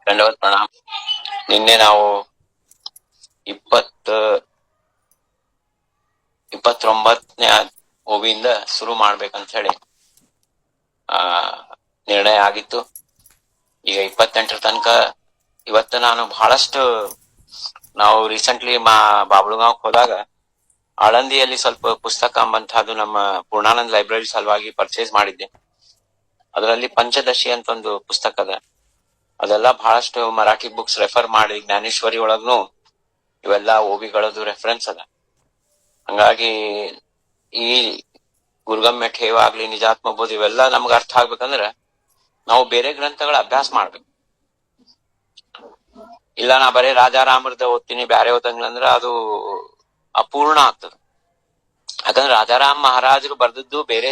ದಂಡವತ್ ಪ್ರಣಾಮ. ನಿನ್ನೆ ನಾವು 29ನೇ ಓವಿಯಿಂದ ಶುರು ಮಾಡ್ಬೇಕಂತ ಹೇಳಿ ನಿರ್ಣಯ ಆಗಿತ್ತು. ಈಗ 28ರ ತನಕ ಇವತ್ತು ನಾನು ಬಹಳಷ್ಟು ನಾವು ರೀಸೆಂಟ್ಲಿ ಬಾಬಳಗಾಂವ್ಕ್ ಹೋದಾಗ ಆಳಂದಿಯಲ್ಲಿ ಸ್ವಲ್ಪ ಪುಸ್ತಕ ಅಂಬಂತಹದ್ದು ನಮ್ಮ ಪೂರ್ಣಾನಂದ್ ಲೈಬ್ರರಿ ಸಲುವಾಗಿ ಪರ್ಚೇಸ್ ಮಾಡಿದ್ದೆ. ಅದರಲ್ಲಿ ಪಂಚದಶಿ ಅಂತ ಒಂದು ಪುಸ್ತಕ ಅದ. ಅದೆಲ್ಲ ಬಹಳಷ್ಟು ಮರಾಠಿ ಬುಕ್ಸ್ ರೆಫರ್ ಮಾಡಿ ಜ್ಞಾನೇಶ್ವರಿ ಒಳಗ್ನು ಇವೆಲ್ಲ ಓವಿಗಳದ್ದು ರೆಫರೆನ್ಸ್ ಅದ. ಹಂಗಾಗಿ ಈ ಗುರುಗಮ್ಯ ಠೇವ ಆಗ್ಲಿ, ನಿಜಾತ್ಮ ಬೋಧ ಇವೆಲ್ಲ ನಮ್ಗೆ ಅರ್ಥ ಆಗ್ಬೇಕಂದ್ರ ನಾವು ಬೇರೆ ಗ್ರಂಥಗಳ ಅಭ್ಯಾಸ ಮಾಡ್ಬೇಕು. ಇಲ್ಲ ನಾ ಬರೀ ರಾಜಾರಾಮರದ ಓದ್ತೀನಿ ಬ್ಯಾರೆ ಓದಂಗಿಲ್ಲ ಅದು ಅಪೂರ್ಣ ಆಗ್ತದ. ಯಾಕಂದ್ರೆ ರಾಜಾರಾಮ್ ಮಹಾರಾಜರು ಬರ್ದದ್ದು ಬೇರೆ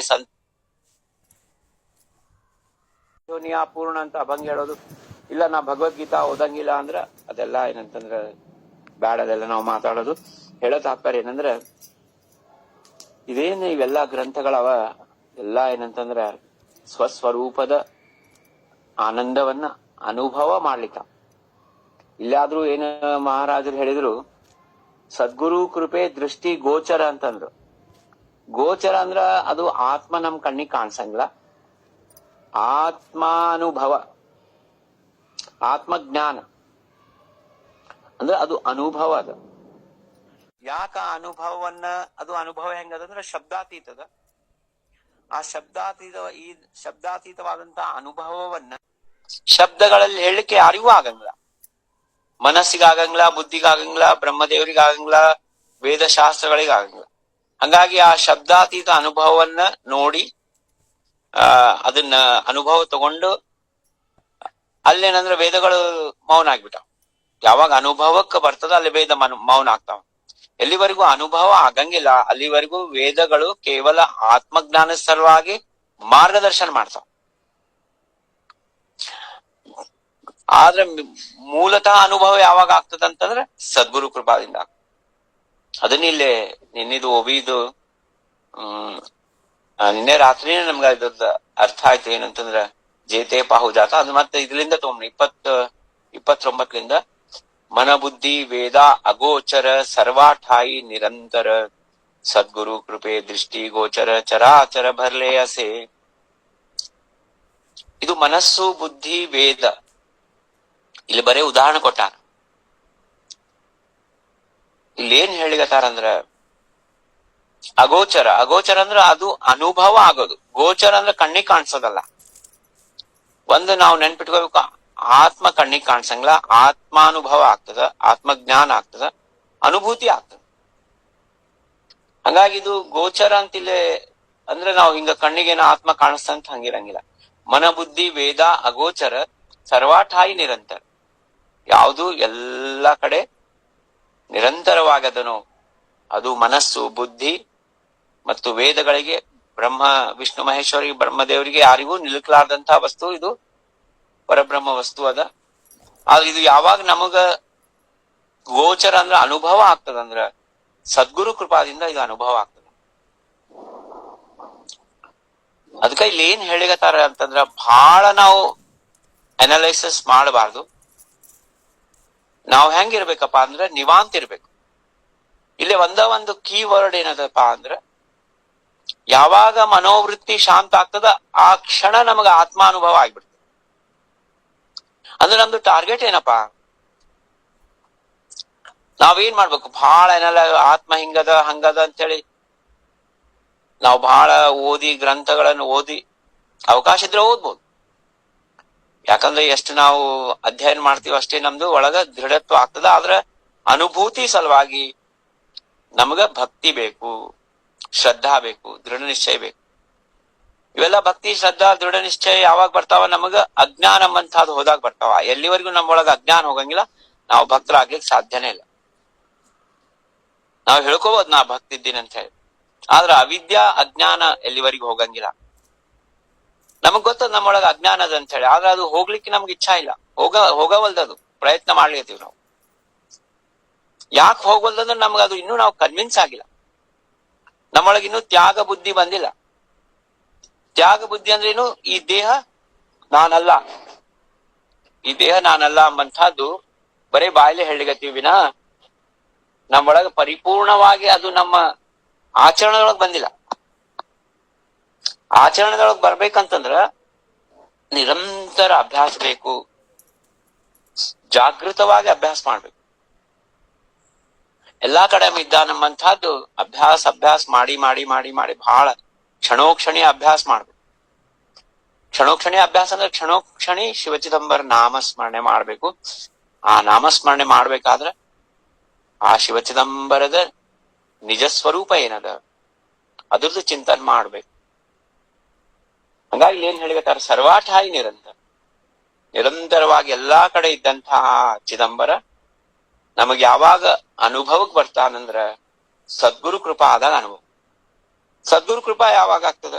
ಅಪೂರ್ಣ ಅಂತ ಅಭಂಗ ಹೇಳೋದು, ಇಲ್ಲ ನಾ ಭಗವದ್ಗೀತಾ ಓದಂಗಿಲ್ಲ ಅಂದ್ರ ಅದೆಲ್ಲ ಏನಂತಂದ್ರ ಬ್ಯಾಡ, ಅದೆಲ್ಲ ನಾವು ಮಾತಾಡೋದು. ಹೇಳೋ ತಾತ್ಪರ್ಯ ಏನಂದ್ರ ಇದೇನು ಇವೆಲ್ಲಾ ಗ್ರಂಥಗಳವ ಎಲ್ಲಾ ಏನಂತಂದ್ರ ಸ್ವಸ್ವರೂಪದ ಆನಂದವನ್ನ ಅನುಭವ ಮಾಡ್ಲಿಕ್ಕ. ಇಲ್ಲಾದ್ರೂ ಏನ ಮಹಾರಾಜರು ಹೇಳಿದ್ರು, ಸದ್ಗುರು ಕೃಪೆ ದೃಷ್ಟಿ ಗೋಚರ ಅಂತಂದ್ರು. ಗೋಚರ ಅಂದ್ರ ಅದು ಆತ್ಮ ನಮ್ ಕಣ್ಣಿಗೆ ಕಾಣ್ಸಂಗಿಲ್ಲ. ಆತ್ಮಾನುಭವ, ಆತ್ಮಜ್ಞಾನ ಅಂದ್ರೆ ಅದು ಅನುಭವ. ಅದ ಯಾಕ ಅನುಭವವನ್ನ, ಅದು ಅನುಭವ ಹೆಂಗದಂದ್ರ ಶಬ್ದಾತೀತದ. ಆ ಶಬ್ದಾತೀತವಾದಂತಹ ಅನುಭವವನ್ನ ಶಬ್ದಗಳಲ್ಲಿ ಹೇಳಲಿಕ್ಕೆ ಯಾರಿಗೂ ಆಗಂಗಿಲ್ಲ. ಮನಸ್ಸಿಗಾಗಂಗಿಲ್ಲ, ಬುದ್ಧಿಗಾಗಂಗಿಲ್ಲ, ಬ್ರಹ್ಮದೇವರಿಗಾಗಂಗಿಲ್ಲ, ವೇದಶಾಸ್ತ್ರಗಳಿಗಾಗಂಗಿಲ್ಲ. ಹಂಗಾಗಿ ಆ ಶಬ್ದಾತೀತ ಅನುಭವವನ್ನ ನೋಡಿ ಅದನ್ನ ಅನುಭವ ತಗೊಂಡು ಅಲ್ಲೇನಂದ್ರೆ ವೇದಗಳು ಮೌನ ಆಗ್ಬಿಟ್ಟಾವ. ಯಾವಾಗ ಅನುಭವಕ್ಕೆ ಬರ್ತದ ಅಲ್ಲಿ ವೇದ ಮೌನ ಆಗ್ತಾವ. ಎಲ್ಲಿವರೆಗೂ ಅನುಭವ ಆಗಂಗಿಲ್ಲ ಅಲ್ಲಿವರೆಗೂ ವೇದಗಳು ಕೇವಲ ಆತ್ಮಜ್ಞಾನ ಸಲುವಾಗಿ ಮಾರ್ಗದರ್ಶನ ಮಾಡ್ತಾವ. ಆದ್ರೆ ಮೂಲತಃ ಅನುಭವ ಯಾವಾಗ ಆಗ್ತದಂತಂದ್ರೆ ಸದ್ಗುರು ಕೃಪಾದಿಂದ ಆಗ್ತದೆ. ಅದನ್ನ ಇಲ್ಲೇ ನಿನ್ನಿದು ಓವಿದು ನಿನ್ನೆ ರಾತ್ರಿನೇ ನಮ್ಗೆ ಇದ್ರದ್ದು ಅರ್ಥ ಆಯ್ತು. ಏನಂತಂದ್ರ ಜೇತೆ ಪಾಹುಜಾತ ಅದು ಮತ್ತೆ ಇದ್ರಿಂದ ತಗೊಂಡ್ರಿ 29ಲಿಂದ ಮನ ಬುದ್ಧಿ ವೇದ ಅಗೋಚರ ಸರ್ವಾಠಾಯಿ ನಿರಂತರ ಸದ್ಗುರು ಕೃಪೆ ದೃಷ್ಟಿ ಗೋಚರ ಚರಾಚರ ಭರ್ಲೆಯಸೆ. ಇದು ಮನಸ್ಸು ಬುದ್ಧಿ ವೇದ. ಇಲ್ಲಿ ಬರೇ ಉದಾಹರಣೆ ಕೊಟ್ಟಾರ. ಇಲ್ಲೇನ್ ಹೇಳಿಗತ್ತಾರಂದ್ರ ಅಗೋಚರ, ಅಗೋಚರ ಅಂದ್ರ ಅದು ಅನುಭವ ಆಗೋದು. ಗೋಚರ ಅಂದ್ರ ಕಣ್ಣಿಗೆ ಕಾಣಿಸೋದಲ್ಲ. ಒಂದು ನಾವು ನೆನ್ಪಿಟ್ಕೋಬೇಕು, ಆತ್ಮ ಕಣ್ಣಿಗೆ ಕಾಣಿಸಂಗಿಲ್ಲ, ಆತ್ಮಾನುಭವ ಆಗ್ತದ, ಆತ್ಮಜ್ಞಾನ ಆಗ್ತದ, ಅನುಭೂತಿ ಆಗ್ತದ. ಹಂಗಾಗಿ ಇದು ಗೋಚರ ಅಂತಿಲ್ಲೇ ಅಂದ್ರೆ ನಾವು ಹಿಂಗ ಕಣ್ಣಿಗೇನ ಆತ್ಮ ಕಾಣಿಸ್ತಂತ ಹಂಗಿರಂಗಿಲ್ಲ. ಮನ ಬುದ್ಧಿ ವೇದ ಅಗೋಚರ ಸರ್ವಾಠಾಯಿ ನಿರಂತರ, ಯಾವುದು ಎಲ್ಲ ಕಡೆ ನಿರಂತರವಾಗದನೋ ಅದು ಮನಸ್ಸು ಬುದ್ಧಿ ಮತ್ತು ವೇದಗಳಿಗೆ, ಬ್ರಹ್ಮ ವಿಷ್ಣು ಮಹೇಶ್ವರಿಗೆ ಬ್ರಹ್ಮದೇವರಿಗೆ ಯಾರಿಗೂ ನಿಲುಕಲಾರ್ದಂತಹ ವಸ್ತು ಇದು ಪರಬ್ರಹ್ಮ ವಸ್ತು ಅದ. ಆದ್ರೆ ಇದು ಯಾವಾಗ ನಮಗ ಗೋಚರ ಅಂದ್ರ ಅನುಭವ ಆಗ್ತದಂದ್ರ ಸದ್ಗುರು ಕೃಪಾದಿಂದ ಇದು ಅನುಭವ ಆಗ್ತದ. ಅದಕ್ಕ ಇಲ್ಲಿ ಏನ್ ಹೇಳಿಗತ್ತಾರ ಅಂತಂದ್ರ ಬಹಳ ನಾವು ಅನಲೈಸಿಸ್ ಮಾಡಬಾರ್ದು. ನಾವು ಹೆಂಗಿರ್ಬೇಕಪ್ಪ ಅಂದ್ರೆ ನಿವಾಂತ ಇರ್ಬೇಕು. ಇಲ್ಲಿ ಒಂದು ಕೀ ವರ್ಡ್ ಏನದಪ್ಪ ಅಂದ್ರ ಯಾವಾಗ ಮನೋವೃತ್ತಿ ಶಾಂತ ಆಗ್ತದ ಆ ಕ್ಷಣ ನಮಗ ಆತ್ಮಾನುಭವ ಆಗ್ಬಿಡ್ತದೆ. ಅಂದ್ರೆ ನಮ್ದು ಟಾರ್ಗೆಟ್ ಏನಪ್ಪಾ, ನಾವೇನ್ ಮಾಡ್ಬೇಕು, ಬಹಳ ಆತ್ಮ ಹಿಂಗದ ಹಂಗದ ಅಂತೇಳಿ ನಾವು ಬಹಳ ಓದಿ ಗ್ರಂಥಗಳನ್ನು ಓದಿ ಅವಕಾಶ ಇದ್ರೆ ಓದ್ಬೋದು. ಯಾಕಂದ್ರೆ ಎಷ್ಟು ನಾವು ಅಧ್ಯಯನ ಮಾಡ್ತೀವಿ ಅಷ್ಟೇ ನಮ್ದು ಒಳಗ ದೃಢತ್ವ ಆಗ್ತದ. ಆದ್ರ ಅನುಭೂತಿ ಸಲುವಾಗಿ ನಮಗ ಭಕ್ತಿ ಬೇಕು, ಶ್ರದ್ಧಾ ಬೇಕು, ದೃಢ ನಿಶ್ಚಯ ಬೇಕು. ಇವೆಲ್ಲ ಭಕ್ತಿ ಶ್ರದ್ಧಾ ದೃಢ ನಿಶ್ಚಯ ಯಾವಾಗ ಬರ್ತಾವ, ನಮಗ ಅಜ್ಞಾನ ಅಂತದ್ದು ಹೋದಾಗ ಬರ್ತಾವ. ಎಲ್ಲಿವರೆಗೂ ನಮ್ಮೊಳಗ ಅಜ್ಞಾನ ಹೋಗಂಗಿಲ್ಲ ನಾವು ಭಕ್ತರಾಗ್ಲಿಕ್ಕೆ ಸಾಧ್ಯನೇ ಇಲ್ಲ. ನಾವು ಹೇಳ್ಕೋಬಹುದು ನಾ ಭಕ್ತಿ ಇದ್ದೀನಿ ಅಂತ ಹೇಳಿ, ಆದ್ರ ಅವಿದ್ಯಾ ಅಜ್ಞಾನ ಎಲ್ಲಿವರೆಗೂ ಹೋಗಂಗಿಲ್ಲ. ನಮಗ್ ಗೊತ್ತದ ನಮ್ಮೊಳಗ ಅಜ್ಞಾನ ಅದ ಅಂತ ಹೇಳಿ, ಆದ್ರೆ ಅದು ಹೋಗ್ಲಿಕ್ಕೆ ನಮ್ಗೆ ಇಚ್ಛಾ ಇಲ್ಲ, ಹೋಗವಲ್ದದು. ಪ್ರಯತ್ನ ಮಾಡ್ಲಿತ್ತೀವಿ ನಾವು. ಯಾಕೆ ಹೋಗವಲ್ದಂದ್ರೆ ನಮ್ಗೆ ಅದು ಇನ್ನೂ ನಾವು ಕನ್ವಿನ್ಸ್ ಆಗಿಲ್ಲ. ನಮ್ಮೊಳಗೆ ಇನ್ನೂ ತ್ಯಾಗ ಬುದ್ಧಿ ಬಂದಿಲ್ಲ. ತ್ಯಾಗ ಬುದ್ಧಿ ಅಂದ್ರೆ ಏನು, ಈ ದೇಹ ನಾನಲ್ಲ, ಈ ದೇಹ ನಾನಲ್ಲ ಎಂಬಂತಹದ್ದು ಬರೀ ಬಾಯಲ್ಲಿ ಹೇಳಿಗತ್ತೀವಿ ವಿನ ನಮ್ಮೊಳಗ ಪರಿಪೂರ್ಣವಾಗಿ ಅದು ನಮ್ಮ ಆಚರಣೆದೊಳಗ್ ಬಂದಿಲ್ಲ. ಆಚರಣೆದೊಳಗ್ ಬರ್ಬೇಕಂತಂದ್ರ ನಿರಂತರ ಅಭ್ಯಾಸ ಬೇಕು, ಜಾಗೃತವಾಗಿ ಅಭ್ಯಾಸ ಮಾಡ್ಬೇಕು. ಎಲ್ಲಾ ಕಡೆ ಇದ್ದಾನಂಬಂತಹದ್ದು ಅಭ್ಯಾಸ ಮಾಡಿ ಮಾಡಿ ಮಾಡಿ ಮಾಡಿ ಬಹಳ ಕ್ಷಣೋಕ್ಷಣಿ ಅಭ್ಯಾಸ ಮಾಡ್ಬೇಕು. ಕ್ಷಣೋಕ್ಷಣಿ ಅಭ್ಯಾಸ ಅಂದ್ರೆ ಕ್ಷಣೋಕ್ಷಣಿ ಶಿವಚಿದಂಬರ ನಾಮಸ್ಮರಣೆ ಮಾಡ್ಬೇಕು. ಆ ನಾಮಸ್ಮರಣೆ ಮಾಡ್ಬೇಕಾದ್ರ ಆ ಶಿವಚಿದಂಬರದ ನಿಜ ಸ್ವರೂಪ ಏನದ ಅದ್ರದ್ದು ಚಿಂತನೆ ಮಾಡ್ಬೇಕು. ಹಂಗಾಗಿ ಏನ್ ಹೇಳಿಗತ್ತಾರ, ಸರ್ವಾಠಾಯಿ ನಿರಂತರವಾಗಿ ಎಲ್ಲಾ ಕಡೆ ಇದ್ದಂತಹ ಚಿದಂಬರ ನಮಗ್ ಯಾವಾಗ ಅನುಭವಕ್ ಬರ್ತಾನಂದ್ರ ಸದ್ಗುರು ಕೃಪಾ ಆದಾಗ ಅನುಭವ. ಸದ್ಗುರು ಕೃಪಾ ಯಾವಾಗ ಆಗ್ತದ?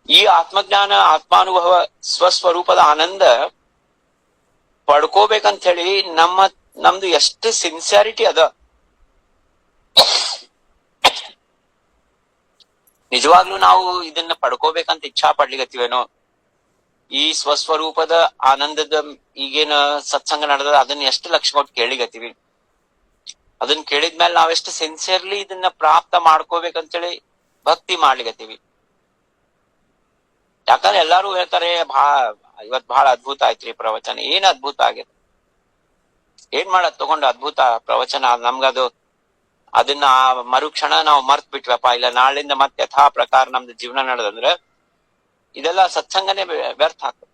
ಈ ಆತ್ಮಜ್ಞಾನ ಆತ್ಮಾನುಭವ ಸ್ವಸ್ವರೂಪದ ಆನಂದ ಪಡ್ಕೋಬೇಕಂತ ಹೇಳಿ ನಮ್ದು ಎಷ್ಟು ಸಿನ್ಸಿಯಾರಿಟಿ ಅದ. ನಿಜವಾಗ್ಲೂ ನಾವು ಇದನ್ನ ಪಡ್ಕೋಬೇಕಂತ ಇಚ್ಛಾ ಪಡ್ಲಿಕತ್ತೀವೇನೋ? ಈ ಸ್ವಸ್ವರೂಪದ ಆನಂದದ ಈಗೇನ ಸತ್ಸಂಗ ನಡೆದ ಅದನ್ನ ಎಷ್ಟು ಲಕ್ಷ ಕೊಟ್ಟು ಕೇಳಿಗತ್ತೀವಿ? ಅದನ್ನ ಕೇಳಿದ್ಮೇಲೆ ನಾವೆಷ್ಟು ಸಿನ್ಸಿಯರ್ಲಿ ಇದನ್ನ ಪ್ರಾಪ್ತ ಮಾಡ್ಕೋಬೇಕಂತೇಳಿ ಭಕ್ತಿ ಮಾಡ್ಲಿಕತ್ತೀವಿ? ಯಾಕಂದ್ರೆ ಎಲ್ಲಾರು ಹೇಳ್ತಾರೆ ಇವತ್ ಬಹಳ ಅದ್ಭುತ ಆಯ್ತ್ರಿ ಪ್ರವಚನ. ಏನ್ ಅದ್ಭುತ ಆಗೈತೆ? ಏನ್ ಮಾಡದ್ ತಗೊಂಡು ಅದ್ಭುತ ಪ್ರವಚನ ನಮ್ಗದು ಅದನ್ನ ಮರುಕ್ಷಣ ನಾವು ಮರ್ತ್ ಬಿಟ್ವಪ್ಪ, ಇಲ್ಲ ನಾಳಿಂದ ಮತ್ತೆ ಯಥಾ ಪ್ರಕಾರ ನಮ್ದು ಜೀವನ ನಡೆದಂದ್ರೆ ಇದೆಲ್ಲ ಸತ್ಸಂಗನೇ ವ್ಯರ್ಥ ಆಗ್ತದೆ.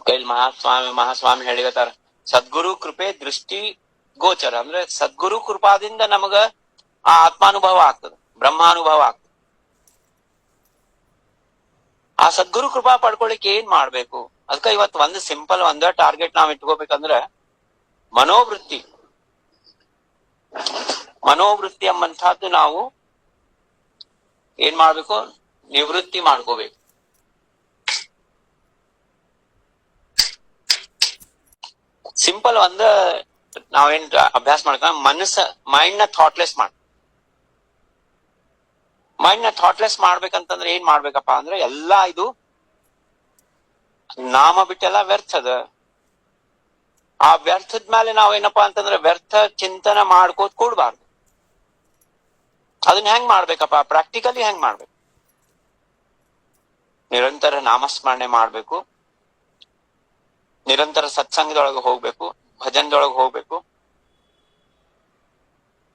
ಕೈಲಿ ಮಹಾಸ್ವಾಮಿ ಹೇಳಿಗತ್ತಾರ, ಸದ್ಗುರು ಕೃಪೆ ದೃಷ್ಟಿ ಗೋಚರ ಅಂದ್ರೆ ಸದ್ಗುರು ಕೃಪಾದಿಂದ ನಮಗ ಆ ಆತ್ಮಾನುಭವ ಆಗ್ತದೆ, ಬ್ರಹ್ಮಾನುಭವ ಆಗ್ತದೆ. ಆ ಸದ್ಗುರು ಕೃಪಾ ಪಡ್ಕೊಳ್ಳಿಕ್ಕೆ ಏನ್ ಮಾಡ್ಬೇಕು? ಅದಕ್ಕ ಇವತ್ತು ಒಂದು ಸಿಂಪಲ್ ಒಂದೇ ಟಾರ್ಗೆಟ್ ನಾವ್ ಇಟ್ಕೋಬೇಕಂದ್ರ ಮನೋವೃತ್ತಿ ಎಂಬಂತಹದ್ದು ನಾವು ಏನ್ ಮಾಡ್ಬೇಕು? ನಿವೃತ್ತಿ ಮಾಡ್ಕೋಬೇಕು. ಸಿಂಪಲ್ ನಾವೇನ್ ಅಭ್ಯಾಸ ಮಾಡ್ಕೊಂಡ್ ಮೈಂಡ್ ನ ಥಾಟ್ಲೆಸ್ ಮಾಡ್ಬೇಕಂತಂದ್ರೆ ಏನ್ ಮಾಡ್ಬೇಕಪ್ಪ ಅಂದ್ರೆ ಎಲ್ಲಾ ಇದು ನಾಮ ಬಿಟ್ಟೆಲ್ಲ ವ್ಯರ್ಥದ. ಆ ವ್ಯರ್ಥದ ಮೇಲೆ ನಾವೇನಪ್ಪಾ ಅಂತಂದ್ರೆ ವ್ಯರ್ಥ ಚಿಂತನೆ ಮಾಡ್ಕೋತ ಕೂಡ್ಬಾರ್ದು. ಅದನ್ನ ಹೆಂಗ್ ಮಾಡ್ಬೇಕಪ್ಪ? ಪ್ರಾಕ್ಟಿಕಲಿ ಹೆಂಗ್ ಮಾಡ್ಬೇಕು? ನಿರಂತರ ನಾಮಸ್ಮರಣೆ ಮಾಡ್ಬೇಕು, ನಿರಂತರ ಸತ್ಸಂಗದೊಳಗೆ ಹೋಗ್ಬೇಕು, ಭಜನದೊಳಗೆ ಹೋಗ್ಬೇಕು,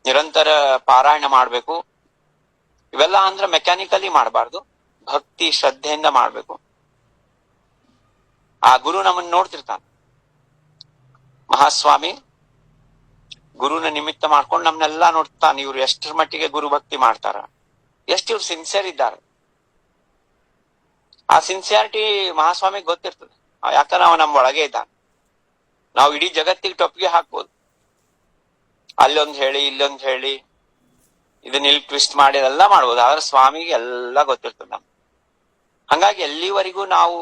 ನಿರಂತರ ಪಾರಾಯಣ ಮಾಡ್ಬೇಕು. ಇವೆಲ್ಲ ಅಂದ್ರೆ ಮೆಕ್ಯಾನಿಕಲಿ ಮಾಡಬಾರ್ದು, ಭಕ್ತಿ ಶ್ರದ್ಧೆಯಿಂದ ಮಾಡ್ಬೇಕು. ಆ ಗುರು ನಮ್ಮನ್ನ ನೋಡ್ತಿರ್ತಾನೆ. ಮಹಾಸ್ವಾಮಿ ಗುರುನ ನಿಮಿತ್ತ ಮಾಡ್ಕೊಂಡು ನಮ್ನೆಲ್ಲಾ ನೋಡ್ತಾನೆ. ಇವ್ರು ಎಷ್ಟರ ಮಟ್ಟಿಗೆ ಗುರು ಭಕ್ತಿ ಮಾಡ್ತಾರ, ಎಷ್ಟು ಇವ್ರು ಸಿನ್ಸಿಯರ್ ಇದ್ದಾರೆ. ಆ ಸಿನ್ಸಿಯಾರಿಟಿ ಮಹಾಸ್ವಾಮಿಗೆ ಗೊತ್ತಿರ್ತದೆ. ಯಾಕಂದ್ರೆ ಅವ ನಮ್ ಒಳಗೆ ಇದ್ದಾನೆ. ನಾವು ಇಡೀ ಜಗತ್ತಿಗೆ ಟೊಪ್ಪಿಗೆ ಹಾಕ್ಬೋದು, ಅಲ್ಲೊಂದ್ ಹೇಳಿ ಇಲ್ಲೊಂದ್ ಹೇಳಿ ಇದನ್ನ ಇಲ್ಲಿ ಟ್ವಿಸ್ಟ್ ಮಾಡಿ ಅದೆಲ್ಲ ಮಾಡ್ಬೋದು. ಆದ್ರೆ ಸ್ವಾಮಿಗೆ ಎಲ್ಲ ಗೊತ್ತಿರ್ತದೆ ನಮ್ಗೆ. ಹಂಗಾಗಿ ಎಲ್ಲಿವರೆಗೂ ನಾವು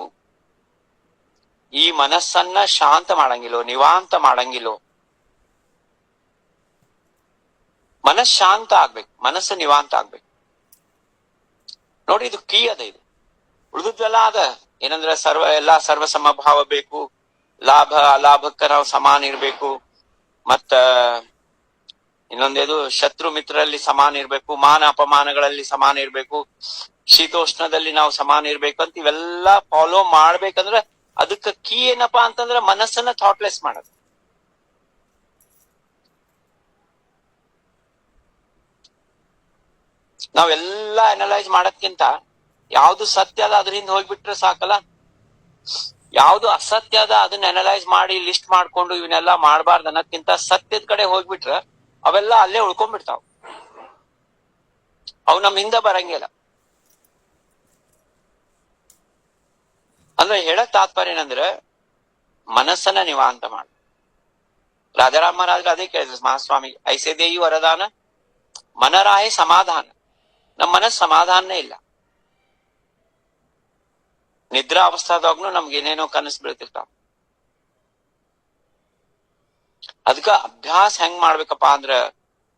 ಈ ಮನಸ್ಸನ್ನ ಶಾಂತ ಮಾಡಂಗಿಲ್ಲೋ, ನಿವಾಂತ ಮಾಡಂಗಿಲ್ಲೋ, ಮನಸ್ ಶಾಂತ ಆಗ್ಬೇಕು, ಮನಸ್ಸು ನಿವಾಂತ ಆಗ್ಬೇಕು. ನೋಡಿ, ಇದು ಕೀ ಅದ. ಇದು ಉಳಿದೆಲ್ಲ ಅದ ಏನಂದ್ರೆ ಸರ್ವ ಸಮಭಾವ ಬೇಕು, ಲಾಭ ಅಲಾಭಕ್ಕ ನಾವು ಸಮಾನ ಇರ್ಬೇಕು, ಮತ್ತ ಇನ್ನೊಂದೇದು ಶತ್ರು ಮಿತ್ರರಲ್ಲಿ ಸಮಾನ ಇರ್ಬೇಕು, ಮಾನ ಅಪಮಾನಗಳಲ್ಲಿ ಸಮಾನ ಇರ್ಬೇಕು, ಶೀತೋಷ್ಣದಲ್ಲಿ ನಾವು ಸಮಾನ ಇರ್ಬೇಕು ಅಂತ ಇವೆಲ್ಲ ಫಾಲೋ ಮಾಡ್ಬೇಕಂದ್ರೆ ಅದಕ್ಕ ಕೀ ಏನಪ್ಪಾ ಅಂತಂದ್ರೆ ಮನಸ್ಸನ್ನ ಥಾಟ್ಲೆಸ್ ಮಾಡೋದು. ನಾವೆಲ್ಲಾ ಅನಲೈಸ್ ಮಾಡೋದ್ಕಿಂತ ಯಾವ್ದು ಸತ್ಯ ಅದ ಅದರಿಂದ ಹೋಗ್ಬಿಟ್ರೆ ಸಾಕಲ್ಲ. ಯಾವ್ದು ಅಸತ್ಯ ಅದ ಅದನ್ನ ಅನಲೈಸ್ ಮಾಡಿ ಲಿಸ್ಟ್ ಮಾಡ್ಕೊಂಡು ಇವನ್ನೆಲ್ಲಾ ಮಾಡಬಾರ್ದು ಅನ್ನೋದ್ಕಿಂತ ಸತ್ಯದ ಕಡೆ ಹೋಗ್ಬಿಟ್ರ ಅವೆಲ್ಲ ಅಲ್ಲೇ ಉಳ್ಕೊಂಡ್ಬಿಡ್ತಾವ. ಅವು ನಮ್ ಹಿಂದೆ ಬರಂಗಿಲ್ಲ. ಅಂದ್ರೆ ಹೇಳಕ್ ತಾತ್ಪರ್ಯ ಏನಂದ್ರೆ ಮನಸ್ಸನ್ನ ನಿವಾಂತ ಮಾಡ. ರಾಜಾರಾಮ್ ಮಹಾರಾಜ್ ಅದೇ ಕೇಳಿದ್ರು ಮಹಾಸ್ವಾಮಿ, ಐಸೆ ದೇಯಿ ವರದಾನ ಮನರಾಹೆ ಸಮಾಧಾನ. ನಮ್ ಮನಸ್ಸು ಸಮಾಧಾನನೇ ಇಲ್ಲ. ನಿದ್ರಾ ಅವಸ್ಥಾದಾಗ್ನು ನಮ್ಗೆ ಏನೇನೋ ಕನಸು ಬೀಳ್ತಿರ್ತಾವ. ಅದಕ್ಕ ಅಭ್ಯಾಸ ಹೆಂಗ್ ಮಾಡ್ಬೇಕಪ್ಪ ಅಂದ್ರ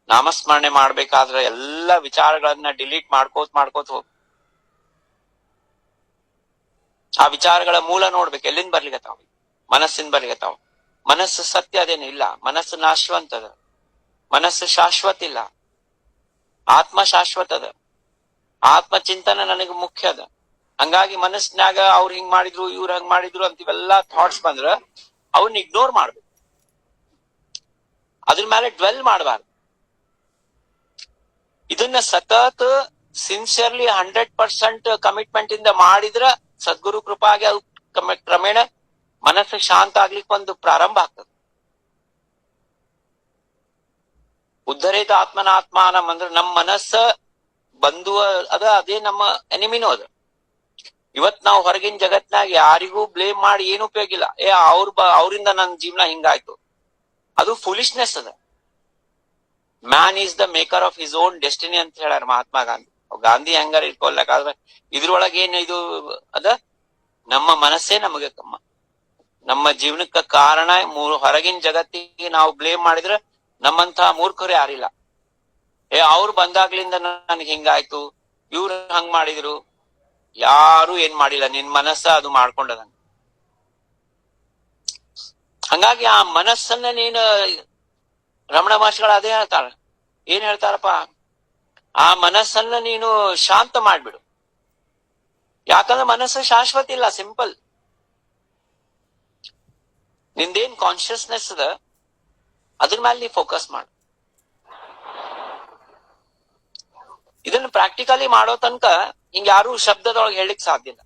ನಾಮಸ್ಮರಣೆ ಮಾಡ್ಬೇಕಾದ್ರ ಎಲ್ಲಾ ವಿಚಾರಗಳನ್ನ ಡಿಲೀಟ್ ಮಾಡ್ಕೋತ ಹೋಗ್. ಆ ವಿಚಾರಗಳ ಮೂಲ ನೋಡ್ಬೇಕು, ಎಲ್ಲಿಂದ ಬರ್ಲಿಕತ್ತಾವ? ಮನಸ್ಸಿಂದ ಬರ್ಲಿಕತ್ತಾವ. ಮನಸ್ಸು ಸತ್ಯ ಅದೇನು ಇಲ್ಲ, ಮನಸ್ಸು ನಾಶವಂತದ, ಮನಸ್ಸು ಶಾಶ್ವತ ಇಲ್ಲ, ಆತ್ಮ ಶಾಶ್ವತ ಅದ. ಆತ್ಮ ಚಿಂತನ ನನಗೆ ಮುಖ್ಯ ಅದ. ಹಂಗಾಗಿ ಮನಸ್ಸಿನಾಗ ಅವ್ರು ಹಿಂಗ್ ಮಾಡಿದ್ರು, ಇವ್ರು ಹಂಗ್ ಮಾಡಿದ್ರು ಅಂತ ಇವೆಲ್ಲಾ ಥಾಟ್ಸ್ ಬಂದ್ರ ಅವನ್ನ ಇಗ್ನೋರ್ ಮಾಡ್ಬೇಕು, ಅದ್ರ ಮೇಲೆ ಡ್ವೆಲ್ ಮಾಡಬಾರ್ದು. ಇದನ್ನ ಸತತ ಸಿನ್ಸಿಯರ್ಲಿ 100% ಕಮಿಟ್ಮೆಂಟ್ ಇಂದ ಮಾಡಿದ್ರ ಸದ್ಗುರು ಕೃಪಾಗೆ ಅದು ಕ್ರಮೇಣ ಮನಸ್ಸು ಶಾಂತ ಆಗ್ಲಿಕ್ಕೆ ಒಂದು ಪ್ರಾರಂಭ ಆಗ್ತದೆ. ಉದ್ಧರೇತ ಆತ್ಮನ ಆತ್ಮಾನಂ ಅಂದ್ರೆ ನಮ್ಮ ಮನಸ್ಸ ಬಂಧುವ ಅದ, ಅದೇ ನಮ್ಮ ಎನಿಮಿನೂ ಅದ. ಇವತ್ ನಾವು ಹೊರಗಿನ ಜಗತ್ನಾಗ ಯಾರಿಗೂ ಬ್ಲೇಮ್ ಮಾಡಿ ಏನು ಉಪಯೋಗ ಇಲ್ಲ. ಅವರಿಂದ ನನ್ನ ಜೀವನ ಹಿಂಗಾಯ್ತು, ಅದು ಫುಲಿಶ್ನೆಸ್ ಅದ. Man is the maker of his own destiny ಅಂತ ಹೇಳ್ಯಾರ ಮಹಾತ್ಮ ಗಾಂಧಿ. ಗಾಂಧಿ ಹೆಂಗಾರ ಇಟ್ಕೊಳ್ಬೇಕಾದ್ರೆ ಇದ್ರೊಳಗೆ ಏನ್ ಇದು ಅದ, ನಮ್ಮ ಮನಸ್ಸೇ ನಮಗೆ ನಮ್ಮ ಜೀವನಕ್ಕ ಕಾರಣ. ಹೊರಗಿನ ಜಗತ್ತಿಗೆ ನಾವು ಬ್ಲೇಮ್ ಮಾಡಿದ್ರೆ ನಮ್ಮಂತಹ ಮೂರ್ಖರು ಯಾರಿಲ್ಲ. ಅವ್ರು ಬಂದಾಗ್ಲಿಂದ ನನ್ಗೆ ಹಿಂಗಾಯ್ತು, ಇವ್ರು ಹಂಗ್ ಮಾಡಿದ್ರು, ಯಾರು ಏನ್ ಮಾಡಿಲ್ಲ, ನಿನ್ ಮನಸ್ಸ ಅದು ಮಾಡ್ಕೊಂಡದಂಗ. ಹಂಗಾಗಿ ಆ ಮನಸ್ಸನ್ನ ನೀನು, ರಮಣ ಮಹರ್ಷಿಗಳು ಅದೇ ಹೇಳ್ತಾರ, ಏನ್ ಹೇಳ್ತಾರಪ್ಪ, ಆ ಮನಸ್ಸನ್ನ ನೀನು ಶಾಂತ ಮಾಡ್ಬಿಡು. ಯಾಕಂದ್ರೆ ಮನಸ್ಸು ಶಾಶ್ವತ ಇಲ್ಲ, ಸಿಂಪಲ್. ನಿಂದೇನ್ ಕಾನ್ಶಿಯಸ್ನೆಸ್ ಅದ ಅದ್ರ ಮೇಲೆ ನೀ ಫೋಕಸ್ ಮಾಡು. ಇದನ್ನ ಪ್ರಾಕ್ಟಿಕಲಿ ಮಾಡೋ ತನಕ ಹಿಂಗ ಯಾರು ಶಬ್ದದೊಳಗೆ ಹೇಳಿಕ್ ಸಾಧ್ಯ ಇಲ್ಲ.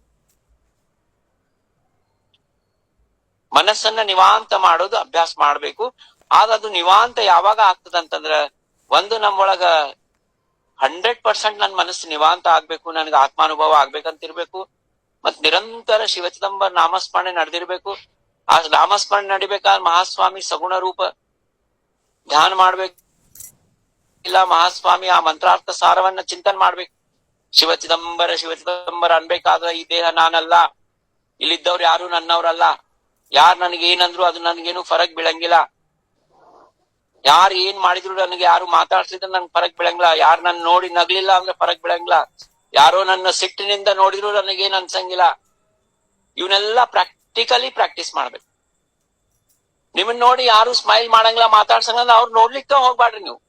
ಮನಸ್ಸನ್ನ ನಿವಾಂತ ಮಾಡೋದು ಅಭ್ಯಾಸ ಮಾಡ್ಬೇಕು. ಆದ್ರೆ ಅದು ನಿವಾಂತ ಯಾವಾಗ ಆಗ್ತದಂತಂದ್ರ, ಒಂದು ನಮ್ಮೊಳಗ 100% ನನ್ ಮನಸ್ಸು ನಿವಾಂತ ಆಗ್ಬೇಕು, ನನ್ಗೆ ಆತ್ಮಾನುಭವ ಆಗ್ಬೇಕಂತಿರ್ಬೇಕು, ಮತ್ ನಿರಂತರ ಶಿವಚಿದಂಬರ ನಾಮಸ್ಮರಣೆ ನಡೆದಿರ್ಬೇಕು. ಆ ನಾಮಸ್ಮರಣೆ ನಡಿಬೇಕಾದ್ರೆ ಮಹಾಸ್ವಾಮಿ ಸಗುಣ ರೂಪ ಧ್ಯಾನ ಮಾಡ್ಬೇಕು, ಇಲ್ಲ ಮಹಾಸ್ವಾಮಿ ಆ ಮಂತ್ರಾರ್ಥ ಸಾರವನ್ನ ಚಿಂತನೆ ಮಾಡ್ಬೇಕು. ಶಿವಚಿದಂಬರ ಶಿವಚಿದಂಬರ ಅನ್ಬೇಕಾದ್ರೆ ಈ ದೇಹ ನಾನಲ್ಲ, ಇಲ್ಲಿದ್ದವ್ರು ಯಾರು ನನ್ನವ್ರಲ್ಲ, ಯಾರು ನನಗೆ ಏನಂದ್ರು ಅದು ನನಗೇನು ಫರಕ್ ಬೀಳಂಗಿಲ್ಲ, ಯಾರು ಏನ್ ಮಾಡಿದ್ರು ನನಗೆ, ಯಾರು ಮಾತಾಡ್ಸಿದ್ರೆ ನನ್ಗೆ ಫರಕ್ ಬೀಳಂಗಿಲ್ಲ, ಯಾರು ನನ್ ನೋಡಿ ನಗ್ಲಿಲ್ಲ ಅಂದ್ರೆ ಫರಕ್ ಬೀಳಂಗಿಲ್ಲ, ಯಾರೋ ನನ್ನ ಸಿಟ್ಟಿನಿಂದ ನೋಡಿದ್ರು ನನಗೇನ್ ಅನ್ಸಂಗಿಲ್ಲ. ಇವನ್ನೆಲ್ಲ ಪ್ರಾಕ್ಟಿಕಲಿ ಪ್ರಾಕ್ಟೀಸ್ ಮಾಡ್ಬೇಕು. ನಿಮ್ಮನ್ನ ನೋಡಿ ಯಾರು ಸ್ಮೈಲ್ ಮಾಡಂಗಿಲ್ಲ, ಮಾತಾಡ್ಸಂಗಿಲ್ಲ, ಅವ್ರು ನೋಡ್ಲಿಕ್ಕೆ ಹೋಗ್ಬಾಡ್ರಿ. ನೀವು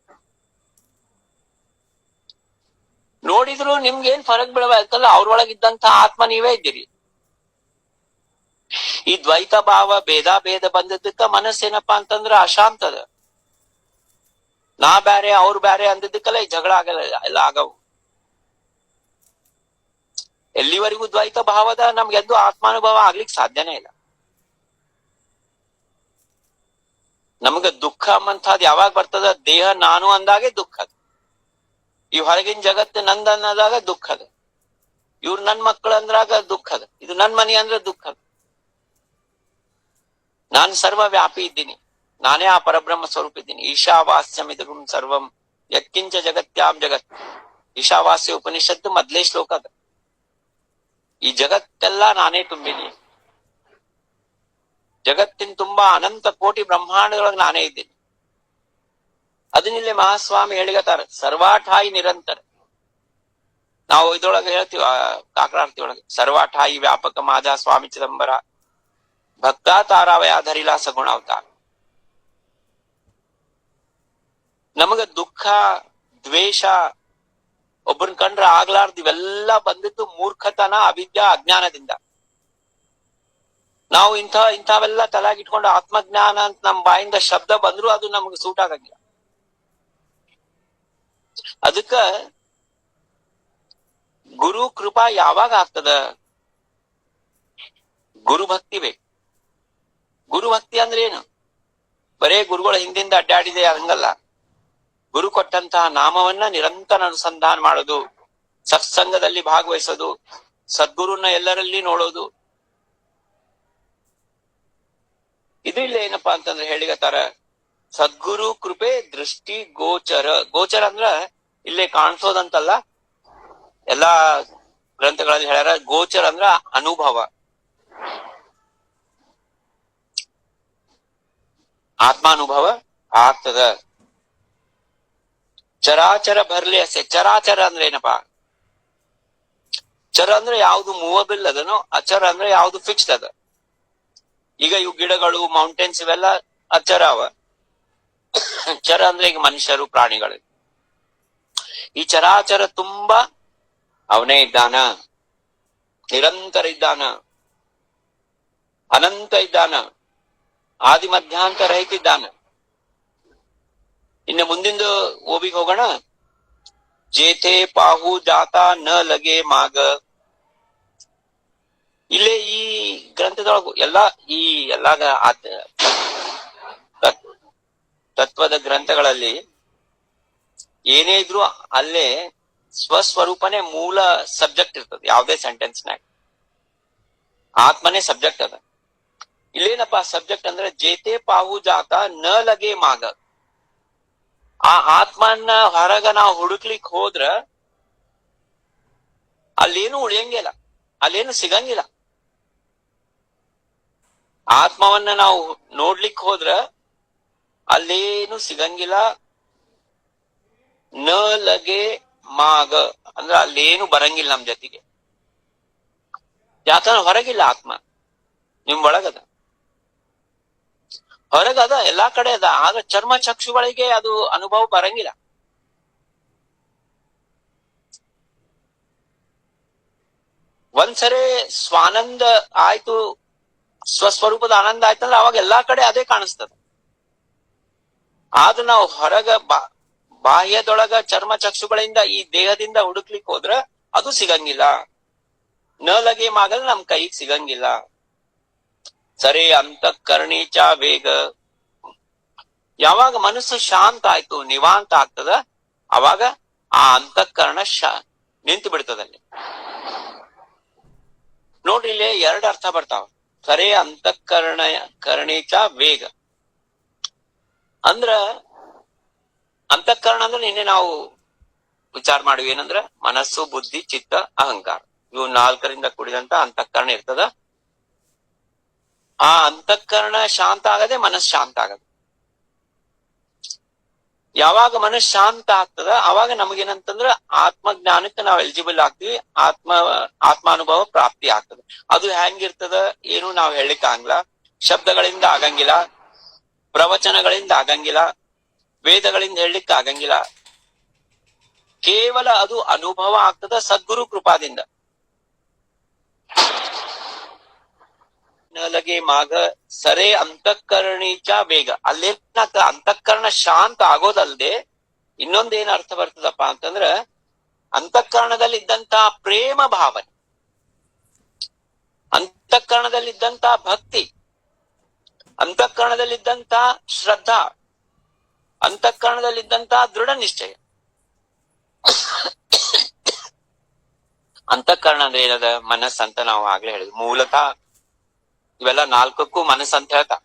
ನೋಡಿದ್ರು ನಿಮ್ಗೆ ಏನ್ ಫರಕ್ ಬೀಳಬೇಕಲ್ಲ, ಅವ್ರೊಳಗಿದ್ದಂತ ಆತ್ಮ ನೀವೇ ಇದ್ದೀರಿ. ಈ ದ್ವೈತ ಭಾವ ಭೇದ ಬಂದದ್ದಕ್ಕ ಮನಸ್ಸೇನಪ್ಪಾ ಅಂತಂದ್ರ ಅಶಾಂತದ. ನಾ ಬ್ಯಾರೆ ಅವ್ರು ಬ್ಯಾರೆ ಅಂದಿದ್ದಕ್ಕಲ್ಲ ಈ ಜಗಳ ಆಗಲ್ಲ, ಎಲ್ಲ ಆಗವು. ಎಲ್ಲಿವರೆಗೂ ದ್ವೈತ ಭಾವದ ನಮ್ಗೆಂದು ಆತ್ಮಾನುಭವ ಆಗ್ಲಿಕ್ಕೆ ಸಾಧ್ಯನೇ ಇಲ್ಲ. ನಮ್ಗ ದುಃಖ ಅಂಬಂಥದ್ ಯಾವಾಗ ಬರ್ತದ, ದೇಹ ನಾನು ಅಂದಾಗೆ ದುಃಖ ಅದ. ಈ ಹೊರಗಿನ ಜಗತ್ತು ನಂದ ಅನ್ನೋದಾಗ ದುಃಖ ಅದ. ಇವ್ರು ನನ್ ಮಕ್ಕಳು ಅಂದ್ರಾಗ ದುಃಖ ಅದ. ಇದು ನನ್ ಮನಿ ಅಂದ್ರೆ ದುಃಖ ಅದ. ನಾನ್ ಸರ್ವ ವ್ಯಾಪಿ ಇದ್ದೀನಿ, ನಾನೇ ಆ ಪರಬ್ರಹ್ಮ ಸ್ವರೂಪ ಇದ್ದೀನಿ. ಈಶಾವಾಸ್ಯಮಿದಂ ಸರ್ವಂ ಯತ್ಕಿಂಚ ಜಗತ್ಯಾಂ ಜಗತ್. ಈಶಾವಾಸ್ಯ ಉಪನಿಷತ್ತು ಮೊದ್ಲೇ ಶ್ಲೋಕ ಅದ. ಈ ಜಗತ್ತೆಲ್ಲ ನಾನೇ ತುಂಬಿನಿ, ಜಗತ್ತಿನ ತುಂಬಾ ಅನಂತ ಕೋಟಿ ಬ್ರಹ್ಮಾಂಡದೊಳಗೆ ನಾನೇ ಇದ್ದೀನಿ. ಅದನ್ನಿಲ್ಲೇ ಮಹಾಸ್ವಾಮಿ ಹೇಳಿಗತಾರ, ಸರ್ವಾಠಾಯಿ ನಿರಂತರ. ನಾವು ಇದ್ರೊಳಗೆ ಹೇಳ್ತೀವಿ ಕಾಕರಾರ್ತಿ ಒಳಗೆ, ಸರ್ವಾಠಾಯಿ ವ್ಯಾಪಕ ಮಾದ ಸ್ವಾಮಿ ಚಿದಂಬರ ಭಕ್ತ ತಾರಾವಯ ಧರಿಲಾ ಸಗುಣ ಅವತಾರ. ನಮಗ ದುಃಖ ದ್ವೇಷ ಒಬ್ಬರನ್ ಕಂಡ್ರೆ ಆಗ್ಲಾರ್ದು ಇವೆಲ್ಲ ಬಂದಿದ್ದು ಮೂರ್ಖತನ, ಅವಿದ್ಯಾ, ಅಜ್ಞಾನದಿಂದ. ನಾವು ಇಂಥವೆಲ್ಲ ತಲೆಗಿಟ್ಕೊಂಡು ಆತ್ಮಜ್ಞಾನ ಅಂತ ನಮ್ ಬಾಯಿಂದ ಶಬ್ದ ಬಂದ್ರು ಅದು ನಮ್ಗೆ ಸೂಟ್ ಆಗಂಗಿಲ್ಲ. ಅದಕ್ಕ ಗುರು ಕೃಪಾ ಯಾವಾಗ ಆಗ್ತದ, ಗುರು ಭಕ್ತಿ ಬೇಕು. ಗುರು ಭಕ್ತಿ ಅಂದ್ರೆ ಏನು? ಬರೇ ಗುರುಗಳ ಹಿಂದಿಂದ ಅಡ್ಡಾಡಿದೆ ಹಂಗಲ್ಲ. ಗುರು ಕೊಟ್ಟಂತಹ ನಾಮವನ್ನ ನಿರಂತರ ಅನುಸಂಧಾನ ಮಾಡೋದು, ಸತ್ಸಂಗದಲ್ಲಿ ಭಾಗವಹಿಸೋದು, ಸದ್ಗುರುನ ಎಲ್ಲರಲ್ಲಿ ನೋಡೋದು. ಇದು ಇಲ್ಲ ಏನಪ್ಪಾ ಅಂತಂದ್ರೆ ಹೇಳಿಗತ್ತಾರ, ಸದ್ಗುರು ಕೃಪೆ ದೃಷ್ಟಿ ಗೋಚರ. ಗೋಚರ ಅಂದ್ರ ಇಲ್ಲೇ ಕಾಣಿಸೋದಂತಲ್ಲ, ಎಲ್ಲಾ ಗ್ರಂಥಗಳಲ್ಲಿ ಹೇಳ್ಯಾರ. ಗೋಚರ ಅಂದ್ರ ಅನುಭವ. ಆತ್ಮಾನುಭವ ಆಗ್ತದ. ಚರಾಚರ ಬರ್ಲಿ ಅಸೆ. ಚರಾಚರ ಅಂದ್ರೆ ಏನಪ್ಪಾ? ಚರ ಅಂದ್ರೆ ಯಾವ್ದು ಮೂವಬಲ್ ಅದನೋ, ಅಚರ ಅಂದ್ರೆ ಯಾವ್ದು ಫಿಕ್ಸ್ಡ್ ಅದ. ಈಗ ಇವು ಗಿಡಗಳು, ಮೌಂಟೇನ್ಸ್ ಇವೆಲ್ಲ ಅಚರ ಅವ. ಚರ ಅಂದ್ರೆ ಈಗ ಮನುಷ್ಯರು, ಪ್ರಾಣಿಗಳು. ಈ ಚರಾಚರ ತುಂಬಾ ಅವನೇ ಇದ್ದಾನ, ನಿರಂತರ ಇದ್ದಾನ, ಅನಂತ ಇದ್ದಾನ, ಆದಿ ಮಧ್ಯಾಂತ ರಹಿತ ಇದ್ದಾನ. ಇನ್ನು ಮುಂದಿಂದು ಓಬಿಗೆ ಹೋಗೋಣ. ಜೇತೆ ಪಾಹು ಜಾತ ನ ಲಗೆ ಮಾಗ. ಇಲ್ಲೇ ಈ ಗ್ರಂಥದೊಳಗು ಎಲ್ಲಾ ತತ್ವದ ಗ್ರಂಥಗಳಲ್ಲಿ ಏನೇ ಇದ್ರು ಅಲ್ಲೇ ಸ್ವಸ್ವರೂಪನೇ ಮೂಲ ಸಬ್ಜೆಕ್ಟ್ ಇರ್ತದೆ. ಯಾವುದೇ ಸೆಂಟೆನ್ಸ್ನಾಗ ಆತ್ಮನೇ ಸಬ್ಜೆಕ್ಟ್ ಅದ. ಇಲ್ಲೇನಪ್ಪ ಸಬ್ಜೆಕ್ಟ್ ಅಂದ್ರೆ ಜೇತೆ ಪಾಹು ಜಾತ ನ ಲಗೆ ಮಾಗ. ಆ ಆತ್ಮನ್ನ ಹೊರಗ ನಾವು ಹುಡುಕ್ಲಿಕ್ ಹೋದ್ರ ಅಲ್ಲೇನು ಉಳಿಯಂಗಿಲ್ಲ, ಅಲ್ಲೇನು ಸಿಗಂಗಿಲ್ಲ. ಆತ್ಮವನ್ನ ನಾವು ನೋಡ್ಲಿಕ್ ಹೋದ್ರ ಅಲ್ಲೇನು ಸಿಗಂಗಿಲ್ಲ. ನ ಲಗೆ ಮಾಗ ಅಂದ್ರ ಅಲ್ಲೇನು ಬರಂಗಿಲ್ಲ ನಮ್ ಜೊತೆಗೆ. ಯಾಕಂದ್ರೆ ಹೊರಗಿಲ್ಲ ಆತ್ಮ, ನಿಮ್ ಒಳಗದ, ಹೊರಗದ, ಎಲ್ಲಾ ಕಡೆ ಅದ. ಆಗ ಚರ್ಮ ಚಕ್ಷುಗಳಿಗೆ ಅದು ಅನುಭವ ಬರಂಗಿಲ್ಲ. ಒಂದ್ಸರಿ ಸ್ವಾನಂದ ಆಯ್ತು, ಸ್ವಸ್ವರೂಪದ ಆನಂದ ಆಯ್ತಂದ್ರೆ ಅವಾಗ ಎಲ್ಲಾ ಕಡೆ ಅದೇ ಕಾಣಿಸ್ತದ. ಆದ್ರೆ ನಾವು ಹೊರಗ ಬಾಹ್ಯದೊಳಗ ಚರ್ಮ ಚಕ್ಷುಗಳಿಂದ ಈ ದೇಹದಿಂದ ಹುಡುಕ್ಲಿಕ್ ಹೋದ್ರ ಅದು ಸಿಗಂಗಿಲ್ಲ. ನ ಲಗೆ ಮಾಗಲ್ ನಮ್ ಕೈಗೆ ಸಿಗಂಗಿಲ್ಲ. ಸರಿ ಅಂತಃಕರಣೀಚ ವೇಗ. ಯಾವಾಗ ಮನಸ್ಸು ಶಾಂತ ಆಯ್ತು, ನಿವಾಂತ ಆಗ್ತದ, ಅವಾಗ ಆ ಅಂತಃಕರಣ ನಿಂತು ಬಿಡ್ತದಲ್ಲಿ. ನೋಡ್ರಿ, ಇಲ್ಲಿ ಎರಡು ಅರ್ಥ ಬರ್ತಾವ. ಸರಿ ಕರಣೀಚ ವೇಗ ಅಂದ್ರ, ಅಂತಃಕರಣ ಅಂದ್ರೆ ನಿನ್ನೆ ನಾವು ವಿಚಾರ ಮಾಡಿವಿ. ಏನಂದ್ರ ಮನಸ್ಸು, ಬುದ್ಧಿ, ಚಿತ್ತ, ಅಹಂಕಾರ, ಇವು 4ರಿಂದ ಕೂಡಿದಂತ ಅಂತಃಕರಣ ಇರ್ತದ. ಆ ಅಂತಃಕರಣ ಶಾಂತ ಆಗದೆ ಮನಸ್ಸು ಶಾಂತ ಆಗದೆ. ಯಾವಾಗ ಮನಸ್ಸು ಶಾಂತ ಆಗ್ತದ ಅವಾಗ ನಮಗೇನಂತಂದ್ರ ಆತ್ಮಜ್ಞಾನಕ್ಕೆ ನಾವು ಎಲಿಜಿಬಲ್ ಆಗ್ತೀವಿ. ಆತ್ಮಾನುಭವ ಪ್ರಾಪ್ತಿ ಆಗ್ತದೆ. ಅದು ಹೆಂಗಿರ್ತದ ಏನು ನಾವು ಹೇಳಿಕ್ ಆಗಲ್ಲ. ಶಬ್ದಗಳಿಂದ ಆಗಂಗಿಲ್ಲ, ಪ್ರವಚನಗಳಿಂದ ಆಗಂಗಿಲ್ಲ, ವೇದಗಳಿಂದ ಹೇಳಲಿಕ್ಕೆ ಆಗಂಗಿಲ್ಲ. ಕೇವಲ ಅದು ಅನುಭವ ಆಗ್ತದ ಸದ್ಗುರು ಕೃಪಾದಿಂದ. ನಲಗೆ ಮಾಗ ಸರೇ ಅಂತಃಕರಣೀಚ ವೇಗ. ಅಲ್ಲೇನಾಗ್ತದ, ಅಂತಃಕರಣ ಶಾಂತ ಆಗೋದಲ್ದೆ ಇನ್ನೊಂದೇನ್ ಅರ್ಥ ಬರ್ತದಪ್ಪ ಅಂತಂದ್ರ, ಅಂತಃಕರಣದಲ್ಲಿ ಇದ್ದಂತ ಪ್ರೇಮ ಭಾವನೆ, ಅಂತಃಕರಣದಲ್ಲಿದ್ದಂತ ಭಕ್ತಿ, ಅಂತಃಕರಣದಲ್ಲಿದ್ದಂತ ಶ್ರದ್ಧಾ, ಅಂತಃಕರಣದಲ್ಲಿದ್ದಂತ ದೃಢ ನಿಶ್ಚಯ. ಅಂತಃಕರಣ ಅಂದ್ರೆ ಏನದ? ಮನಸ್ಸಂತ ನಾವು ಆಗ್ಲೇ ಹೇಳಿದ್ವಿ. ಮೂಲತಃ ಇವೆಲ್ಲ 4ಕ್ಕೂ ಮನಸ್ಸಂತ ಹೇಳ್ತಾ.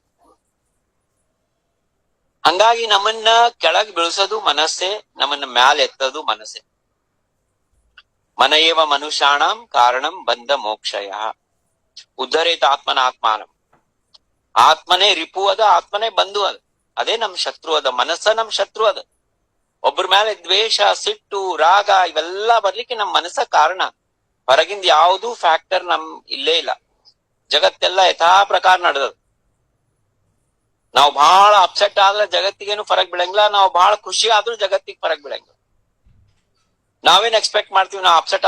ಹಂಗಾಗಿ ನಮ್ಮನ್ನ ಕೆಳಗ್ ಬೀಳ್ಸೋದು ಮನಸ್ಸೇ, ನಮ್ಮನ್ನ ಮ್ಯಾಲ ಎತ್ತೋದು ಮನಸ್ಸೇ. ಮನಯೇವ ಮನುಷ್ಯಾಣಂ ಕಾರಣಂ ಬಂಧ ಮೋಕ್ಷಯ ಉದ್ಧರೇತ ಆತ್ಮನ ಆತ್ಮಾನಂ. ಆತ್ಮನೇ ರಿಪು ಅದ, ಆತ್ಮನೇ ಬಂಧು ಅದ. ಅದೇ ನಮ್ ಶತ್ರು ಅದ. ಮನಸ್ಸ ನಮ್ ಶತ್ರು ಅದ. ಒಬ್ಬರ ಮೇಲೆ ದ್ವೇಷ, ಸಿಟ್ಟು, ರಾಗ ಇವೆಲ್ಲ ಬರ್ಲಿಕ್ಕೆ ನಮ್ ಮನಸ್ಸ ಕಾರಣ. ಹೊರಗಿಂದ ಯಾವ್ದು ಫ್ಯಾಕ್ಟರ್ ನಮ್ ಇಲ್ಲೇ ಇಲ್ಲ. ಜಗತ್ತೆಲ್ಲ ಯಥಾ ಪ್ರಕಾರ ನಡೆದದ. ನಾವು ಬಹಳ ಅಪ್ಸೆಟ್ ಆದ್ರೆ ಜಗತ್ತಿಗೇನು ಫರಕ್ ಬೀಳಂಗಿಲ್ಲ, ನಾವು ಬಹಳ ಖುಷಿ ಆದ್ರೂ ಜಗತ್ತಿಗೆ ಫರಕ್ ಬೀಳಂಗಿಲ್ಲ. ನಾವೇನ್ ಎಕ್ಸ್ಪೆಕ್ಟ್ ಮಾಡ್ತೀವಿ, ನಾವು ಅಪ್ಸೆಟ್